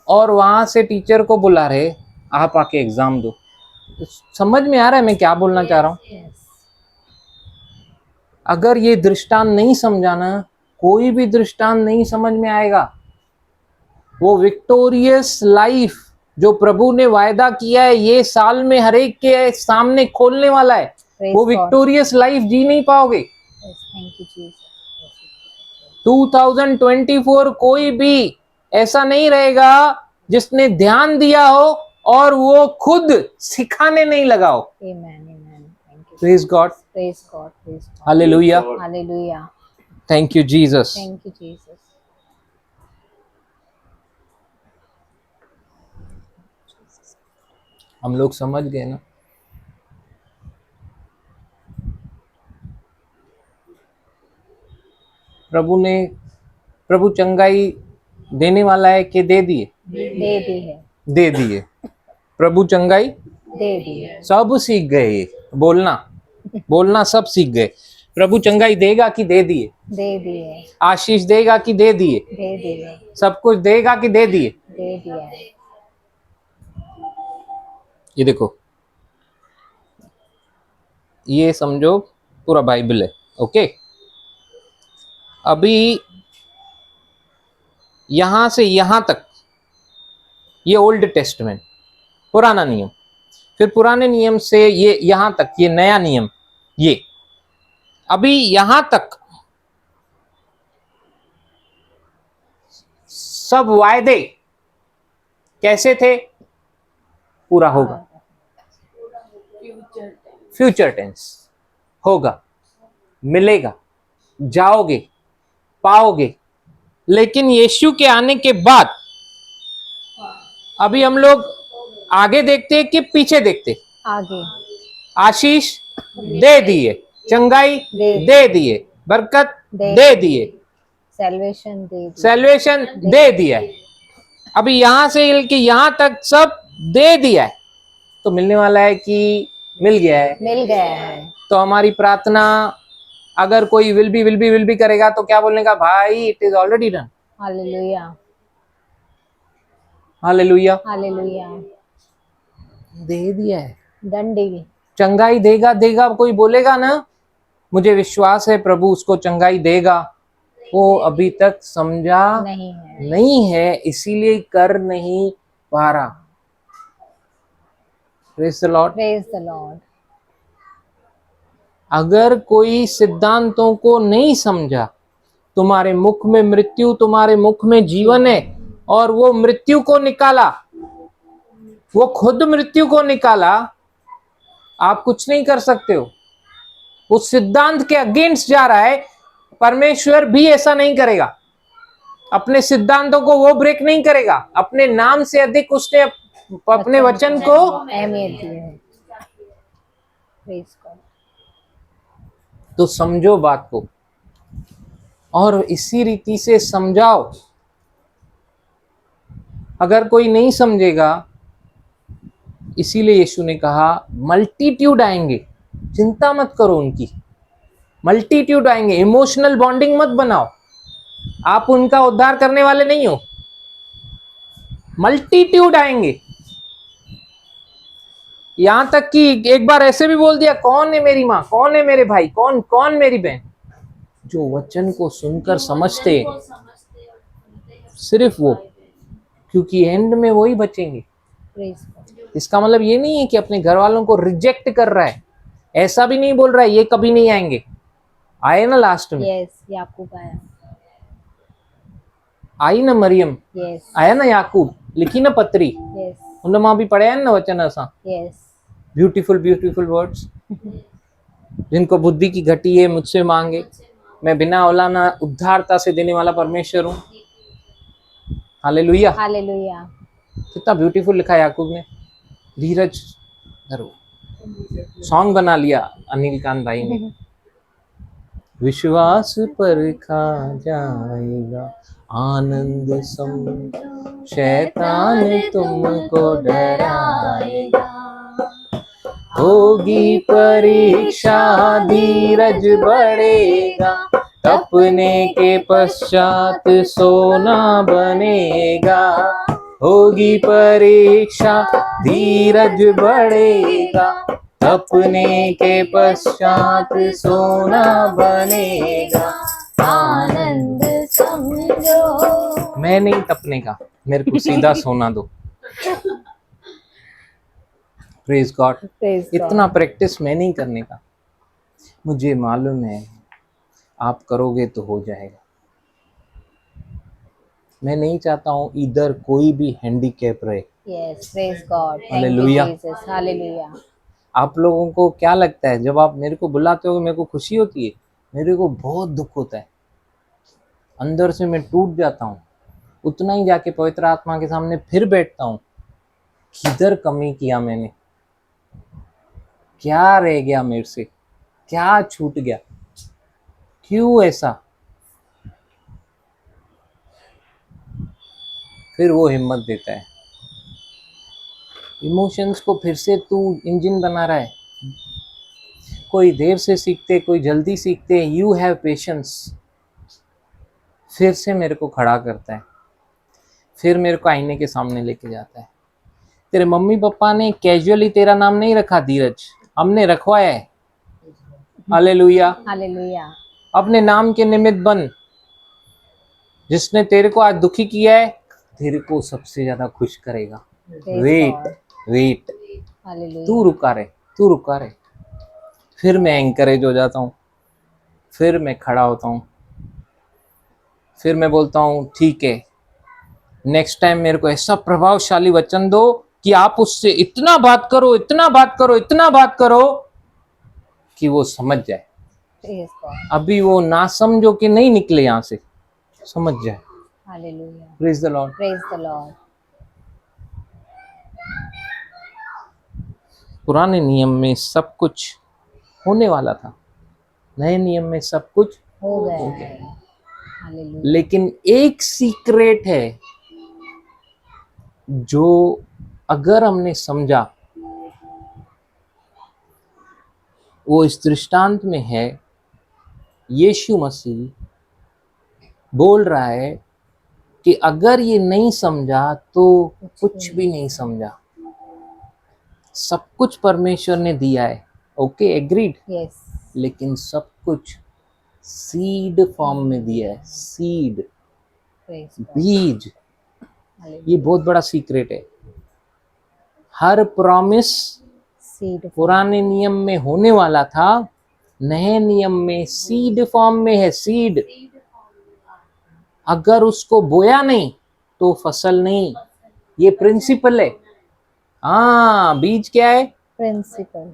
और वहां से टीचर को बुला रहे, आप आके एग्जाम दो। समझ में आ रहा है मैं क्या बोलना चाह रहा हूँ? Yes. अगर ये दृष्टांत नहीं समझाना, कोई भी दृष्टांत नहीं समझ में आएगा। वो विक्टोरियस लाइफ जो प्रभु ने वायदा किया है, ये साल में हर एक के सामने खोलने वाला है, Praise वो God. विक्टोरियस लाइफ जी नहीं पाओगे। Yes, thank you, Jesus. 2024 कोई भी ऐसा नहीं रहेगा जिसने ध्यान दिया हो और वो खुद सिखाने नहीं लगा हो। Amen, amen. Thank you. Praise God, Praise God, praise God. Hallelujah, Hallelujah. Thank you Jesus. Thank you, Jesus. हम लोग समझ गए ना? प्रभु चंगाई देने वाला है कि दे दिए? दे दी है, दे दिए। प्रभु चंगाई दे दी है। सब सीख गए, बोलना सब सीख गए। प्रभु चंगाई देगा कि दे दिए? दे दी है, आशीष देगा कि दे दिए? दे दी है, सब कुछ देगा कि दे दिए? दे दिया है। ये देखो, ये समझो पूरा बाइबल है, ओके? अभी यहां से यहां तक ये ओल्ड टेस्टमेंट, पुराना नियम, फिर पुराने नियम से ये यहां तक ये नया नियम, ये अभी यहां तक सब वायदे कैसे थे? पूरा होगा, फ्यूचर टेंस होगा, मिलेगा, जाओगे, पाओगे। लेकिन यीशु के आने के बाद अभी हम लोग आगे देखते हैं कि पीछे देखते? आगे आशीष दे दिए, चंगाई दे दिए, बरकत दे दिए, सैल्वेशन दे दी, सैल्वेशन दे दिया है। अभी यहां से लेके यहां तक सब दे दिया है, तो मिलने वाला है कि मिल गया है? मिल गया है। तो हमारी प्रार्थना, अगर कोई विल बी करेगा तो क्या बोलने का? भाई it is already done. Hallelujah, hallelujah, hallelujah. दे दिया है। डंडी चंगाई देगा, कोई बोलेगा ना मुझे विश्वास है प्रभु उसको चंगाई देगा, वो अभी तक समझा नहीं है, इसीलिए कर नहीं पा रहा। Praise the Lord, praise the Lord. अगर कोई सिद्धांतों को नहीं समझा, तुम्हारे मुख में मृत्यु, तुम्हारे मुख में जीवन है, और वो मृत्यु को निकाला, वो खुद मृत्यु को निकाला, आप कुछ नहीं कर सकते हो। उस सिद्धांत के अगेंस्ट जा रहा है, परमेश्वर भी ऐसा नहीं करेगा। अपने सिद्धांतों को वो ब्रेक नहीं करेगा। अपने नाम से अधिक उसने अपने वचन को अहमियत दी है। Praise God. तो समझो बात को और इसी रीति से समझाओ। अगर कोई नहीं समझेगा, इसीलिए यीशु ने कहा मल्टीट्यूड आएंगे, चिंता मत करो उनकी, मल्टीट्यूड आएंगे। इमोशनल बॉन्डिंग मत बनाओ, आप उनका उद्धार करने वाले नहीं हो। मल्टीट्यूड आएंगे, यहां तक कि एक बार ऐसे भी बोल दिया, कौन है मेरी माँ, कौन है मेरे भाई, कौन कौन मेरी बहन। जो वचन को सुनकर समझते सिर्फ वो, क्योंकि एंड में वही बचेंगे। Praise God. इसका मतलब ये नहीं है कि अपने घर वालों को रिजेक्ट कर रहा है, ऐसा भी नहीं बोल रहा है ये कभी नहीं आएंगे। आए ना लास्ट में, यस, याकूब आया। आई ना मरियम, यस, आया ना याकूब, लिखी ना पत्री, यस, उन मां भी पढ़े ना वचन असा। यस। ब्यूटीफुल ब्यूटीफुल वर्ड्स, जिनको बुद्धि की घटी है मुझसे मांगे, मैं बिना औलाना उद्धारता से देने वाला परमेश्वर हूँ। हालेलुया। हालेलुया। कितना ब्यूटीफुल लिखा है याकूब ने। धीरज धरो, सॉन्ग बना लिया अनिल कांत भाई ने। विश्वास पर खा जाएगा आनंद सम, शैतान तुमको डराएगा। होगी परीक्षा धीरज बढ़ेगा, तपने के पश्चात सोना बनेगा। होगी परीक्षा धीरज बढ़ेगा, तपने के पश्चात सोना बनेगा। आनंद समझो। मैं नहीं तपने का, मेरे को सीधा सोना दो। Praise God. Praise God. इतना प्रैक्टिस मैं नहीं करने का, मुझे मालूम है आप करोगे तो हो जाएगा। मैं नहीं चाहता हूँ इधर कोई भी हैंडीकैप रहे। Yes, praise God. Thank you, Hallelujah. Jesus. Hallelujah. आप लोगों को क्या लगता है जब आप मेरे को बुलाते हो मेरे को खुशी होती है? मेरे को बहुत दुख होता है, अंदर से मैं टूट जाता हूँ। उतना ही जाके पवित्र आत्मा के सामने फिर बैठता हूँ, किधर कमी किया मैंने, क्या रह गया मेरे से, क्या छूट गया, क्यों ऐसा। फिर वो हिम्मत देता है। इमोशंस को फिर से तू इंजन बना रहा है। कोई देर से सीखते, कोई जल्दी सीखते। You have patience. फिर से मेरे को खड़ा करता है, फिर मेरे को आईने के सामने लेके जाता है। तेरे मम्मी पापा ने कैजुअली तेरा नाम नहीं रखा धीरज, हमने रखवाया है। हालेलुया। Hallelujah. अपने नाम के निमित्त बन। जिसने तेरे को आज दुखी किया है तेरे को सबसे ज्यादा खुश करेगा। Praise wait God. Wait, Hallelujah. तू रुका रहे, तू रुका रहे। फिर मैं एंकरेज हो जाता हूँ, फिर मैं खड़ा होता हूँ, फिर मैं बोलता हूँ ठीक है, नेक्स्ट टाइम मेरे को ऐसा प्रभावशाली वचन दो कि आप उससे इतना बात करो, इतना बात करो, इतना बात करो कि वो समझ जाए। Praise God. अभी वो ना समझो कि नहीं निकले यहाँ से, समझ जाए। Hallelujah. Praise the Lord. Praise the Lord. पुराने नियम में सब कुछ होने वाला था, नए नियम में सब कुछ हो गया हो है। गया। Hallelujah. लेकिन एक सीक्रेट है जो अगर हमने समझा, वो इस दृष्टांत में है। यीशु मसीह बोल रहा है कि अगर ये नहीं समझा तो कुछ भी नहीं समझा। सब कुछ परमेश्वर ने दिया है, ओके एग्रीड, Yes. लेकिन सब कुछ सीड फॉर्म में दिया है। Seed, Praise God. बीज, Hallelujah. ये बहुत बड़ा सीक्रेट है। हर प्रॉमिस Seed. पुराने नियम में होने वाला था, नए नियम में सीड फॉर्म में है। सीड, अगर उसको बोया नहीं तो फसल नहीं, ये प्रिंसिपल है। हाँ, बीज क्या है? Principle.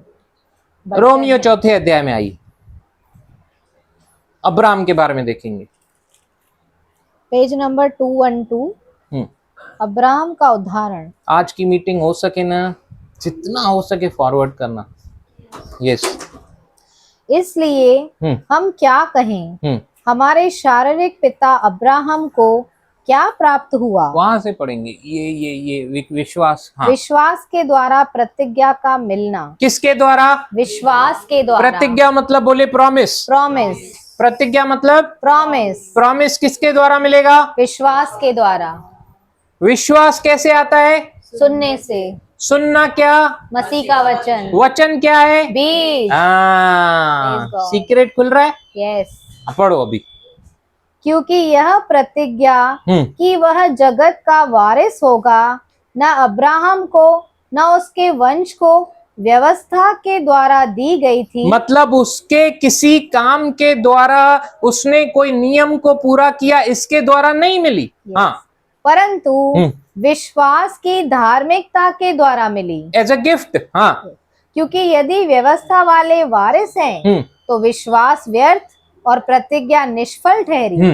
रोमियो 4 अध्याय में आई, अब्राहम के बारे में देखेंगे। Page number 212. हम्म, अब्राहम का उदाहरण। आज की मीटिंग हो सके ना, जितना हो सके फॉरवर्ड करना। यस। इसलिए हम्म हम क्या कहें, हम्म हमारे शारीरिक पिता अब्राहम को क्या प्राप्त हुआ? वहां से पढ़ेंगे। ये विश्वास। हाँ, विश्वास के द्वारा प्रतिज्ञा का मिलना। किसके द्वारा? विश्वास के द्वारा। प्रतिज्ञा मतलब बोले प्रॉमिस। प्रॉमिस। प्रतिज्ञा मतलब प्रॉमिस। प्रॉमिस किसके द्वारा मिलेगा? विश्वास के द्वारा। विश्वास कैसे आता है? सुनने से। सुनना क्या? मसीह का वचन। वचन क्या है? बीज। हाँ, Praise God. सीक्रेट खुल रहा है। यस। पढ़ो अभी। क्योंकि यह प्रतिज्ञा कि वह जगत का वारिस होगा, न अब्राहम को न उसके वंश को व्यवस्था के द्वारा दी गई थी। मतलब उसके किसी काम के द्वारा उसने कोई नियम को पूरा किया, इसके द्वारा नहीं मिली। हाँ, परंतु विश्वास की धार्मिकता के द्वारा मिली, एज अ गिफ्ट। हाँ, क्योंकि यदि व्यवस्था वाले वारिस हैं तो विश्वास व्यर्थ और प्रतिज्ञा निष्फल ठहरी।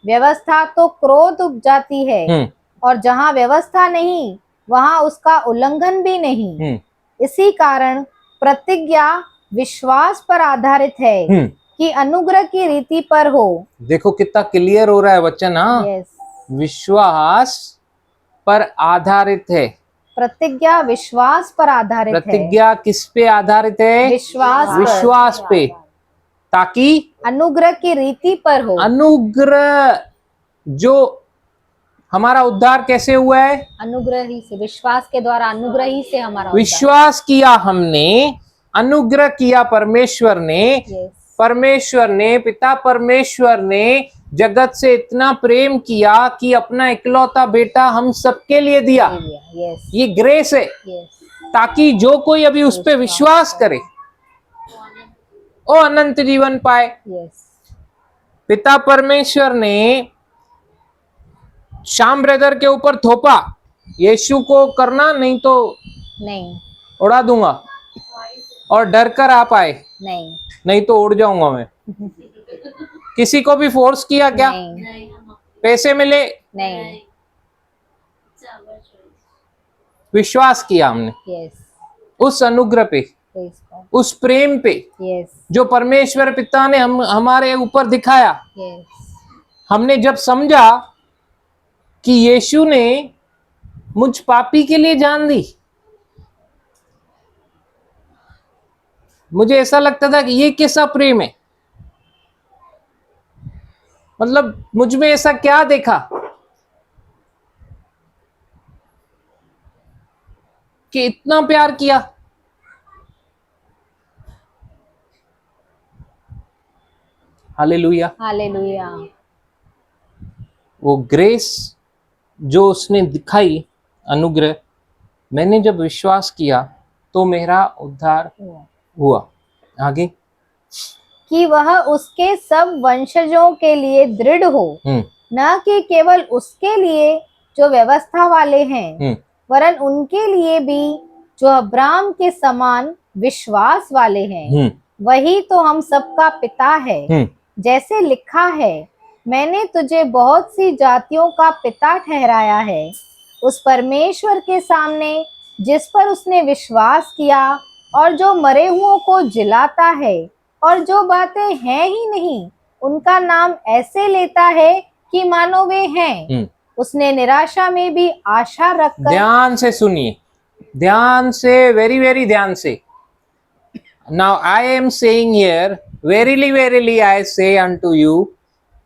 व्यवस्था तो क्रोध उपजाती है और जहाँ व्यवस्था नहीं वहाँ उसका उल्लंघन भी नहीं। इसी कारण प्रतिज्ञा विश्वास पर आधारित है कि अनुग्रह की रीति पर हो। देखो कितना क्लियर हो रहा है वचन। हाँ, यस, विश्वास पर आधारित है। प्रतिज्ञा विश्वास पर आधारित है। प्रतिज्ञा किस पे आधारित है? विश्वास पर। विश्वास पे, ताकि अनुग्रह की रीति पर हो। अनुग्रह, जो हमारा उद्धार कैसे हुआ है? अनुग्रह ही से, विश्वास के द्वारा अनुग्रह ही से हमारा उद्धार। विश्वास किया हमने, अनुग्रह किया परमेश्वर ने। यस, परमेश्वर ने, पिता परमेश्वर ने जगत से इतना प्रेम किया कि अपना इकलौता बेटा हम सबके लिए दिया। यस, ये ग्रेस है, यस, ताकि जो कोई अभी उस पे विश्वास करे वो अनंत जीवन पाए। यस, पिता परमेश्वर ने श्याम ब्रदर के ऊपर थोपा, यीशु को करना नहीं तो नहीं, उड़ा दूंगा, और डर कर आप आए, नहीं, नहीं तो उड़ जाऊंगा मैं। किसी को भी फोर्स किया क्या? नहीं, पैसे मिले? नहीं, विश्वास किया हमने यस, उस अनुग्रह पे, प्रेज गॉड, उस प्रेम पे यस, जो परमेश्वर पिता ने हमारे ऊपर दिखाया। यस, हमने जब समझा कि यीशु ने मुझ पापी के लिए जान दी, मुझे ऐसा लगता था कि ये कैसा प्रेम है, मतलब मुझ में ऐसा क्या देखा कि इतना प्यार किया। हालेलुया। हालेलुया। वो ग्रेस जो उसने दिखाई, अनुग्रह, मैंने जब विश्वास किया तो मेरा उद्धार हुआ। आगे, कि वह उसके सब वंशजों के लिए दृढ़ हो, न कि केवल उसके लिए जो व्यवस्था वाले हैं, वरन उनके लिए भी जो अब्राहम के समान विश्वास वाले हैं। वही तो हम सबका पिता है। जैसे लिखा है, मैंने तुझे बहुत सी जातियों का पिता ठहराया है। उस परमेश्वर के सामने जिस पर उसने विश्वास किया और जो मरे हुओं को जिलाता है और जो बातें हैं ही नहीं उनका नाम ऐसे लेता है कि मानो वे हैं। उसने निराशा में भी आशा रखकर, ध्यान से सुनिए, ध्यान से, वेरी वेरी ध्यान से। Now I am saying here, verily verily I say unto you,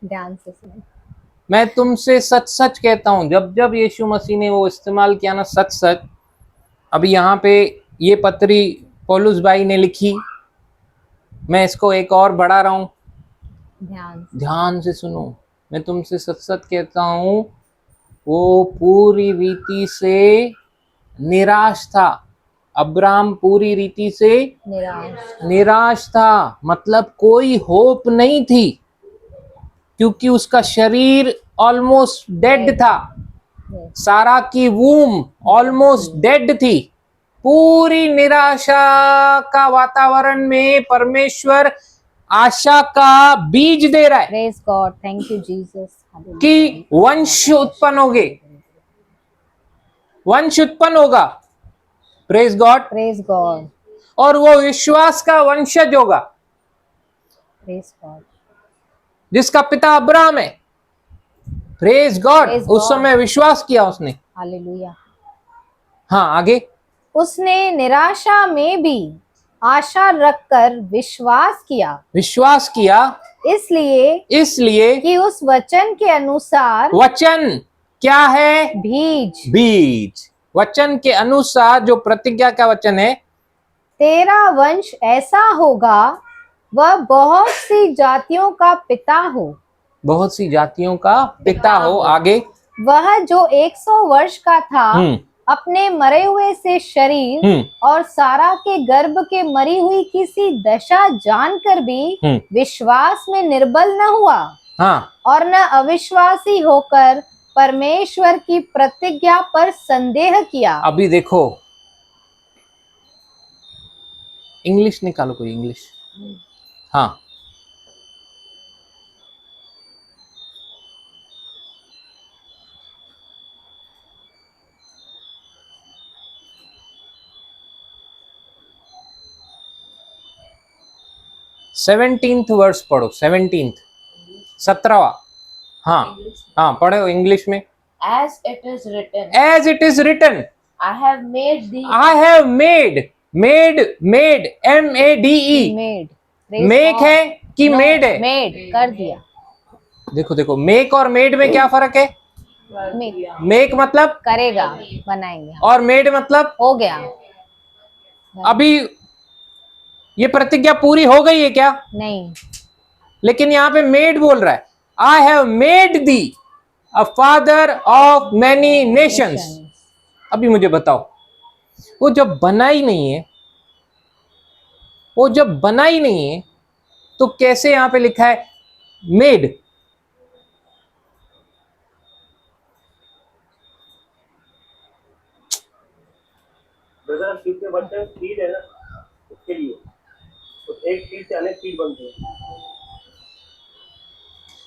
ध्यान से सुनिए, मैं तुमसे सच सच कहता हूं। जब जब यीशु मसीह ने वो इस्तेमाल किया ना, सच सच, अभी यहाँ पे ये पत्री पौलुस भाई ने लिखी, मैं इसको एक और बढ़ा रहा हूं, ध्यान से सुनो। मैं तुमसे सच सच कहता हूं, वो पूरी रीति से निराश था। अब्राहम पूरी रीति से निराश था, मतलब कोई होप नहीं थी, क्योंकि उसका शरीर ऑलमोस्ट डेड था। सारा की वूम ऑलमोस्ट डेड थी। पूरी निराशा का वातावरण में परमेश्वर आशा का बीज दे रहा है। Praise God, thank you Jesus, कि वंश उत्पन्न होगे, वंश उत्पन्न होगा। प्रेज गॉड, प्रेज गॉड, और वो विश्वास का वंशज होगा, प्रेज गॉड, जिसका पिता अब्राहम है। प्रेज गॉड, उस समय विश्वास किया उसने। हालेलुया। हाँ, आगे, उसने निराशा में भी आशा रखकर विश्वास किया, विश्वास किया इसलिए कि उस वचन के अनुसार, वचन क्या है? बीज, बीज। वचन के अनुसार, जो प्रतिज्ञा का वचन है, तेरा वंश ऐसा होगा, वह बहुत सी जातियों का पिता हो, बहुत सी जातियों का पिता हो। आगे, वह जो 100 वर्ष का था, अपने मरे हुए से शरीर और सारा के गर्भ के मरी हुई किसी दशा जानकर भी विश्वास में निर्बल न हुआ, हाँ, और न अविश्वासी होकर परमेश्वर की प्रतिज्ञा पर संदेह किया। अभी देखो, इंग्लिश निकालो, कोई इंग्लिश। हाँ, 17th वर्स पढ़ो, 17th, 17वां। हाँ हाँ पढ़ो इंग्लिश में। As it is written, As it is written, I have made thee. I have made, MADE, made make है कि मेड है? मेड कर दिया। देखो देखो, मेक और मेड में क्या फर्क है? मेक मेक मतलब करेगा, बनाएंगे हम। और मेड मतलब हो गया। अभी ये प्रतिज्ञा पूरी हो गई है क्या? नहीं, लेकिन यहाँ पे मेड बोल रहा है, I have made the a father of many Nations. अभी मुझे बताओ, वो जब बनाई नहीं है, वो जब बनाई नहीं है तो कैसे यहाँ पे लिखा है मेड? ब्रदर शीप के बच्चे सीड है ना, उसके लिए तो एक सीड से अनेक सीड बनते हैं।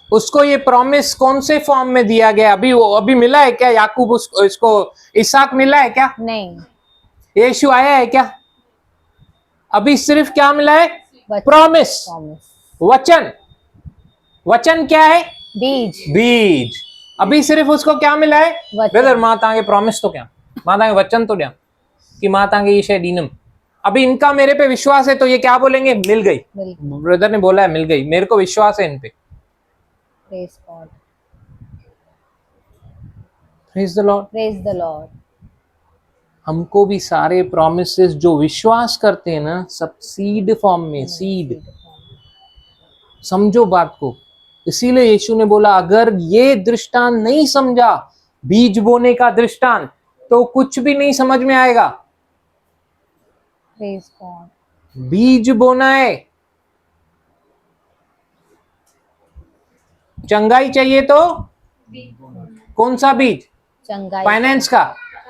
उसको ये प्रॉमिस कौन से फॉर्म में दिया गया? अभी मिला है क्या याकूब उसको, इसको इसहाक मिला है क्या? नहीं, यीशु आया है क्या? अभी सिर्फ क्या मिला है? प्रॉमिस, वचन। वचन क्या है? बीज। बीज। अभी सिर्फ उसको क्या मिला है? वचन। ब्रदर मां तांगे प्रॉमिस तो क्या, मां तांगे वचन तो क्या कि मां तांगे ये दीनम। अभी इनका मेरे पे विश्वास है तो ये क्या बोलेंगे? मिल गई। ब्रदर ने बोला है मिल गई, मेरे को विश्वास है इन पे। Praise God. Praise the Lord. Praise the Lord. हमको भी सारे प्रॉमिसेस जो विश्वास करते हैं ना, सब सीड फॉर्म में, सीड। समझो बात को। इसीलिए यीशु ने बोला अगर ये दृष्टांत नहीं समझा, बीज बोने का दृष्टांत, तो कुछ भी नहीं समझ में आएगा। Praise God. बीज बोना है। चंगाई चाहिए तो कौन सा बीज? चंगाई। फाइनेंस का,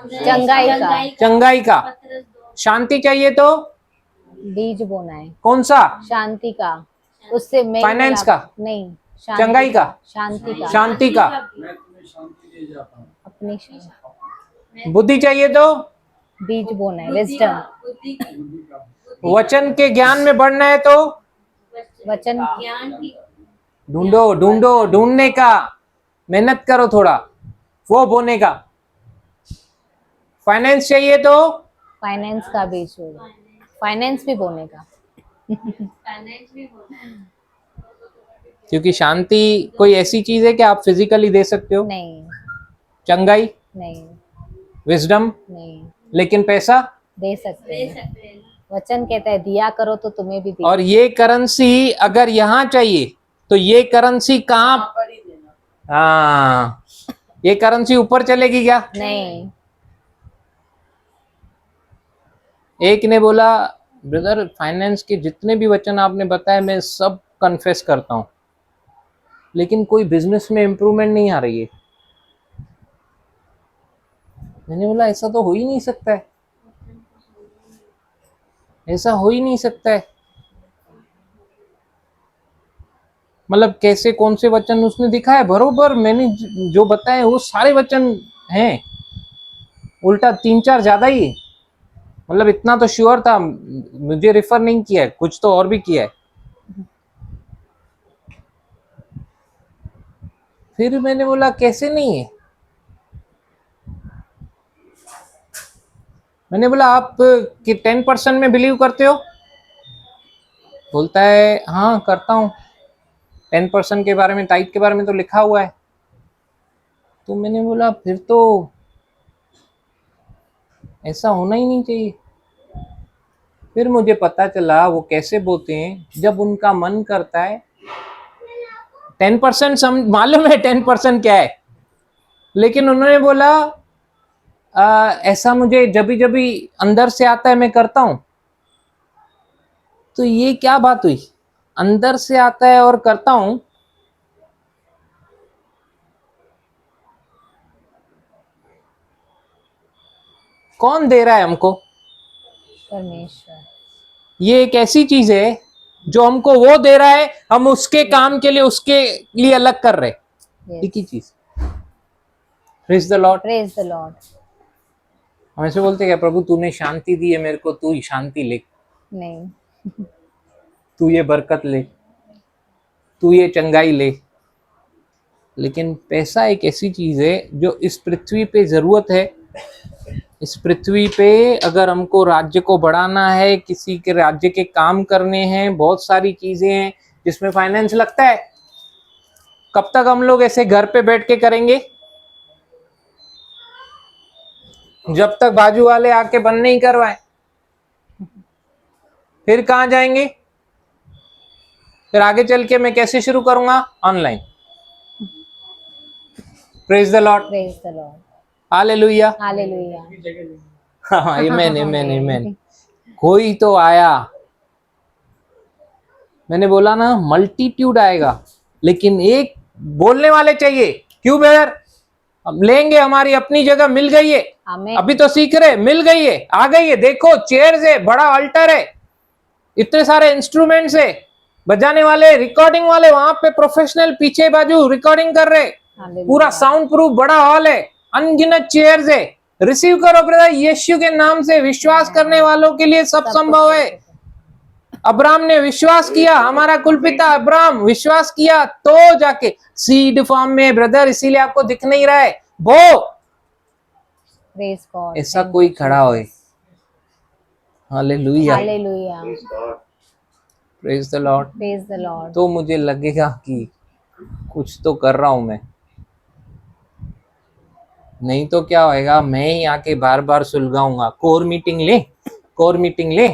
चंगाई का। चंगाई का। शांति चाहिए तो बीज बोना है। कौन सा? शांति का। उससे मेल फाइनेंस मिलाप- का? नहीं, चंगाई का? शांति का। शांति का। अपनी शांति। बुद्धि चाहिए तो बीज बोना है, विजडम। वचन के ज्ञान में बढ़ना है तो वचन ज्ञान की ढूंढो, ढूंढने का, मेहनत करो थोड़ा, वो बोने का। फाइनेंस चाहिए तो फाइनेंस का बीज होगा, फाइनेंस भी बोने का। फाइनेंस भी होना है। क्योंकि शांति कोई ऐसी चीज है कि आप फिजिकली दे सकते हो। नहीं, चंगाई, नहीं, विजडम, नहीं, लेकिन पैसा। दे सकते दे हैं। सकते हैं। वचन कहता है दिया करो तो तुम्हें भी दिया। और ये करेंसी अगर यहाँ चाहिए तो ये करेंसी कहाँ? हाँ, ये करेंसी ऊपर चलेगी क्या? नहीं, एक ने बोला ब्रदर फाइनेंस के जितने भी वचन आपने बताए मैं सब कन्फेस करता हूँ, लेकिन कोई बिजनेस में इंप्रूवमेंट नहीं आ रही है। मैंने बोला ऐसा तो हो ही नहीं सकता है, ऐसा हो ही नहीं सकता है। मतलब कैसे, कौन से वचन उसने दिखाए? बरोबर मैंने जो बताए वो सारे वचन हैं, उल्टा 3-4 ज्यादा ही है। मतलब इतना तो श्योर था, मुझे रिफर नहीं किया है, कुछ तो और भी किया है। फिर मैंने बोला कैसे नहीं है? मैंने बोला आप कि 10% में बिलीव करते हो? बोलता है हाँ करता हूँ, 10% के बारे में, टाइट के बारे में तो लिखा हुआ है। तो मैंने बोला फिर तो ऐसा होना ही नहीं चाहिए। फिर मुझे पता चला वो कैसे बोलते हैं, जब उनका मन करता है। 10% मालूम है 10% क्या है, लेकिन उन्होंने बोला ऐसा मुझे जब भी अंदर से आता है मैं करता हूं। तो ये क्या बात हुई? अंदर से आता है और करता हूं। कौन दे रहा है हमको? परमेश्वर। ये एक ऐसी चीज है जो हमको वो दे रहा है, हम उसके काम के लिए उसके लिए अलग कर रहे। एक ही चीज। Praise the Lord. Praise the Lord. हम ऐसे बोलते क्या, प्रभु तूने शांति दी है मेरे को, तू ही शांति ले। नहीं, तू ये बरकत ले, तू ये चंगाई ले। लेकिन पैसा एक ऐसी चीज है जो इस पृथ्वी पे जरूरत है। इस पृथ्वी पे अगर हमको राज्य को बढ़ाना है, किसी के राज्य के काम करने हैं, बहुत सारी चीजें हैं जिसमें फाइनेंस लगता है। कब तक हम लोग ऐसे घर पे बैठ के करेंगे? जब तक बाजू वाले आके बंद नहीं करवाए। फिर कहाँ जाएंगे? फिर आगे चल के मैं कैसे शुरू करूंगा? Online. Praise the Lord, praise the lord, hallelujah. Hallelujah. हाँ, आमेन। कोई तो आया। मैंने बोला ना, मल्टीट्यूड आएगा, लेकिन एक बोलने वाले चाहिए। क्यों ब्रदर? हम लेंगे, हमारी अपनी जगह मिल गई है। आमेन। अभी तो सीख रहे, मिल गई है, आ गई है। देखो चेयर्स है, बड़ा अल्टर है, इतने सारे इंस्ट्रूमेंट्स है, बजाने वाले, रिकॉर्डिंग वाले वहां पे प्रोफेशनल पीछे बाजू रिकॉर्डिंग कर रहे, पूरा साउंड प्रूफ बड़ा हॉल है, अनगिनत चेयर्स है। रिसीव करो ब्रदर, यीशु के नाम से विश्वास करने वालों के लिए सब संभव है। अब्राहम ने विश्वास किया, हमारा कुलपिता अब्राहम विश्वास किया तो जाके सीड फॉर्म में ब्रदर, इसीलिए आपको दिख नहीं रहा है वो। प्रेज गॉड, ऐसा कोई खड़ा होए। Hallelujah, hallelujah. Praise the Lord. Praise the Lord. तो मुझे लगेगा कि कुछ तो कर रहा हूं मैं। नहीं तो क्या होएगा, मैं ही आके बार बार सुलगाऊंगा। कोर मीटिंग ले, कोर मीटिंग ले,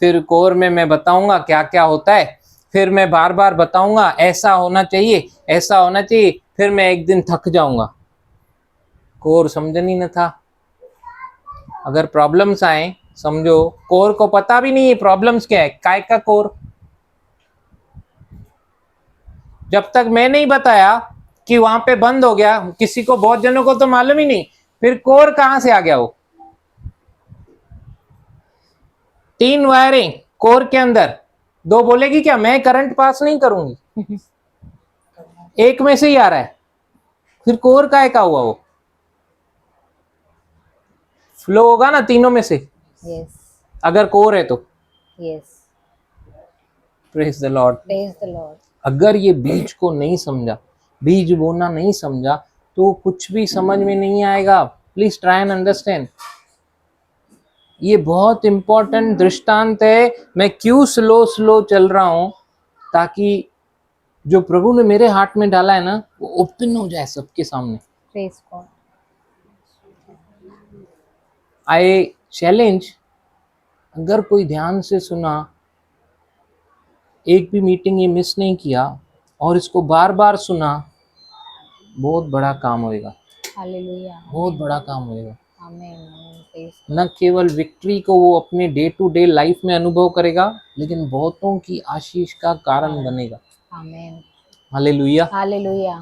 फिर कोर में मैं बताऊंगा क्या क्या होता है, फिर मैं बार बार बताऊंगा ऐसा होना चाहिए, ऐसा होना चाहिए, फिर मैं एक दिन थक जाऊंगा। कोर समझन ही न था। अगर प्रॉब्लम्स आए, समझो कोर को पता भी नहीं है प्रॉब्लम्स क्या है, काय का कोर। जब तक मैं नहीं बताया कि वहां पे बंद हो गया, किसी को, बहुत जनों को तो मालूम ही नहीं, फिर कोर कहां से आ गया वो? 3 वायरिंग कोर के अंदर, 2 बोलेगी क्या मैं करंट पास नहीं करूंगी? एक में से ही आ रहा है, फिर कोर का हुआ वो? फ्लो होगा ना तीनों में से, यस, अगर कोर है तो। Yes. Praise the Lord. Praise the Lord. अगर ये बीज को नहीं समझा, बीज बोना नहीं समझा, तो कुछ भी समझ में नहीं आएगा। Please try and understand. ये बहुत इंपॉर्टेंट दृष्टांत है। मैं क्यों स्लो स्लो चल रहा हूं? ताकि जो प्रभु ने मेरे हार्ट में डाला है ना, वो ओपन हो जाए सबके सामने। Praise God. आई चैलेंज, अगर कोई ध्यान से सुना, एक भी मीटिंग ये मिस नहीं किया और इसको बार बार सुना, बहुत बड़ा काम होएगा, हालेलुया। बहुत बड़ा काम होएगा। आमीन, आमीन। प्रेज न केवल विक्ट्री को वो अपने डे टू डे लाइफ में अनुभव करेगा, लेकिन बहुतों की आशीष का कारण बनेगा। आमीन, हालेलुया। हालेलुया।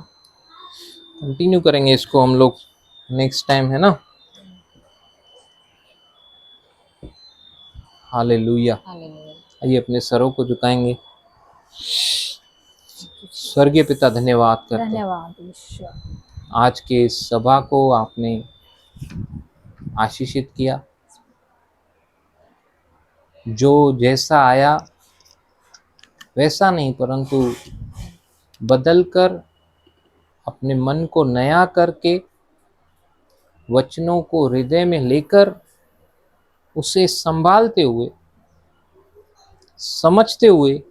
कंटिन्यू करेंगे इसको हम लोग नेक्स्ट टाइम, है ना? हालेलुया। हालेलुया। आइए अपने सरों को झुकाएंगे। स्वर्गीय पिता, धन्यवाद करते हैं धन्यवाद ईश्वर। आज के इस सभा को आपने आशीषित किया। जो जैसा आया वैसा नहीं, परंतु बदलकर, अपने मन को नया करके, वचनों को हृदय में लेकर, उसे संभालते हुए, समझते हुए,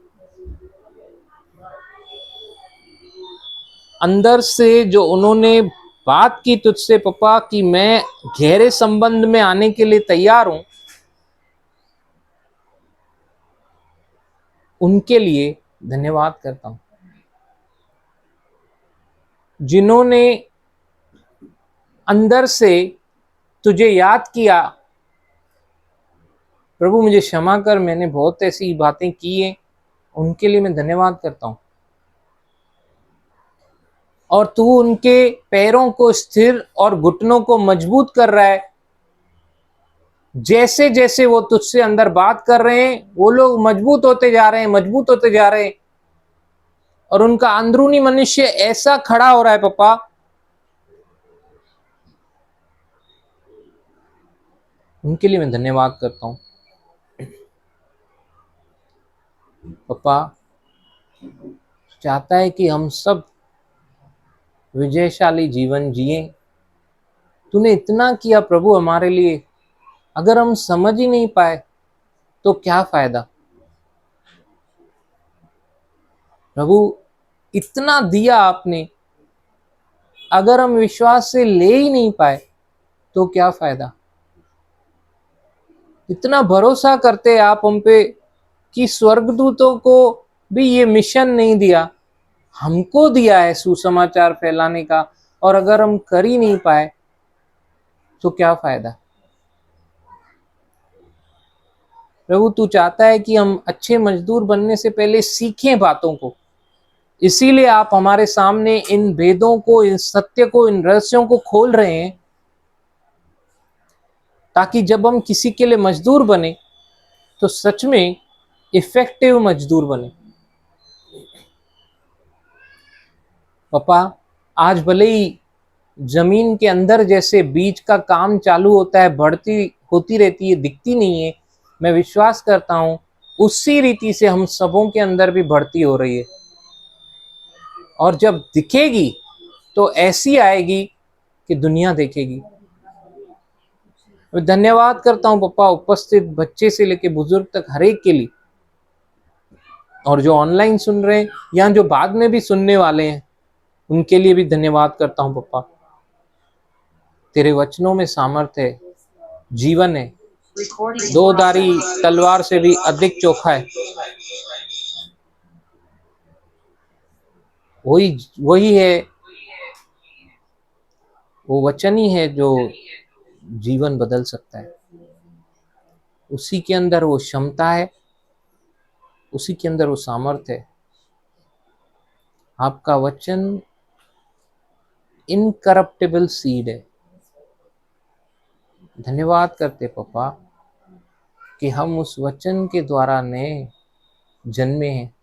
अंदर से जो उन्होंने बात की तुझसे पापा कि मैं गहरे संबंध में आने के लिए तैयार हूं, उनके लिए धन्यवाद करता हूं। जिन्होंने अंदर से तुझे याद किया, प्रभु मुझे क्षमा कर, मैंने बहुत ऐसी बातें की हैं, उनके लिए मैं धन्यवाद करता हूं। और तू उनके पैरों को स्थिर और घुटनों को मजबूत कर रहा है। जैसे जैसे वो तुझसे अंदर बात कर रहे हैं, वो लोग मजबूत होते जा रहे हैं, मजबूत होते जा रहे हैं, और उनका अंदरूनी मनुष्य ऐसा खड़ा हो रहा है पापा, उनके लिए मैं धन्यवाद करता हूं। पापा चाहता है कि हम सब विजयशाली जीवन जिए। तूने इतना किया प्रभु हमारे लिए, अगर हम समझ ही नहीं पाए तो क्या फायदा। प्रभु इतना दिया आपने, अगर हम विश्वास से ले ही नहीं पाए तो क्या फायदा। इतना भरोसा करते आप हम पे कि स्वर्गदूतों को भी ये मिशन नहीं दिया, हमको दिया है सुसमाचार फैलाने का, और अगर हम कर ही नहीं पाए तो क्या फायदा। प्रभु तू चाहता है कि हम अच्छे मजदूर बनने से पहले सीखें बातों को, इसीलिए आप हमारे सामने इन भेदों को, इन सत्य को, इन रहस्यों को खोल रहे हैं, ताकि जब हम किसी के लिए मजदूर बने तो सच में इफेक्टिव मजदूर बने। पापा आज भले ही जमीन के अंदर जैसे बीज का काम चालू होता है, बढ़ती होती रहती है, दिखती नहीं है, मैं विश्वास करता हूं उसी रीति से हम सबों के अंदर भी बढ़ती हो रही है, और जब दिखेगी तो ऐसी आएगी कि दुनिया देखेगी। मैं धन्यवाद करता हूं पापा उपस्थित बच्चे से लेके बुजुर्ग तक हर एक के लिए, और जो ऑनलाइन सुन रहे हैं या जो बाद में भी सुनने वाले हैं उनके लिए भी धन्यवाद करता हूं पापा। तेरे वचनों में सामर्थ्य है, जीवन है, दो धारी तलवार से भी अधिक चोखा है। वही है, वो वचन ही है जो जीवन बदल सकता है। उसी के अंदर वो क्षमता है, उसी के अंदर वो सामर्थ्य है। आपका वचन इनकरप्टेबल सीड है। धन्यवाद करते पापा कि हम उस वचन के द्वारा नए जन्मे हैं।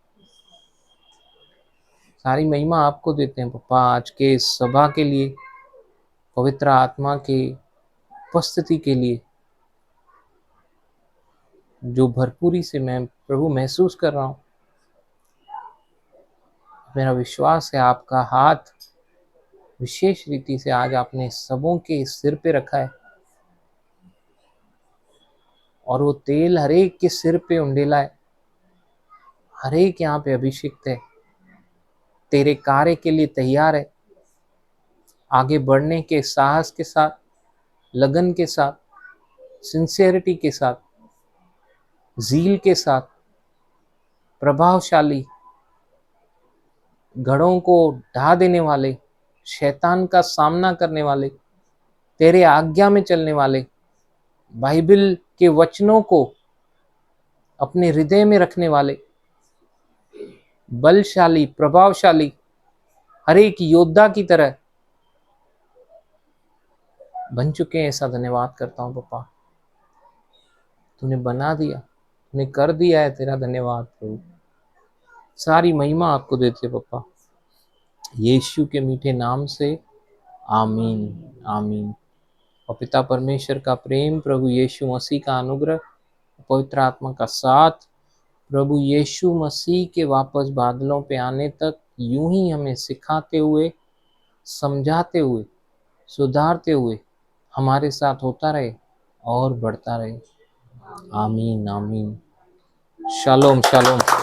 सारी महिमा आपको देते हैं पापा, आज के इस सभा के लिए, पवित्र आत्मा की उपस्थिति के लिए, जो भरपूरी से मैं प्रभु महसूस कर रहा हूँ। मेरा विश्वास है आपका हाथ विशेष रीति से आज आपने सबों के सिर पे रखा है, और वो तेल हर एक के सिर पे उंडेला है, हर एक यहाँ पे अभिषिक्त है, तेरे कार्य के लिए तैयार है, आगे बढ़ने के साहस के साथ, लगन के साथ, सिंसियरिटी के साथ, जील के साथ, प्रभावशाली, गढ़ों को ढा देने वाले, शैतान का सामना करने वाले, तेरे आज्ञा में चलने वाले, बाइबल के वचनों को अपने हृदय में रखने वाले, बलशाली, प्रभावशाली, हर एक योद्धा की तरह बन चुके हैं। ऐसा धन्यवाद करता हूँ पापा, तूने बना दिया, तूने कर दिया है, तेरा धन्यवाद प्रभु। सारी महिमा आपको देते पापा, यीशु के मीठे नाम से आमीन आमीन। और पिता परमेश्वर का प्रेम, प्रभु यीशु मसीह का अनुग्रह, पवित्र आत्मा का साथ, प्रभु यीशु मसीह के वापस बादलों पे आने तक यूं ही हमें सिखाते हुए, समझाते हुए, सुधारते हुए हमारे साथ होता रहे और बढ़ता रहे। आमीन आमीन। Shalom shalom.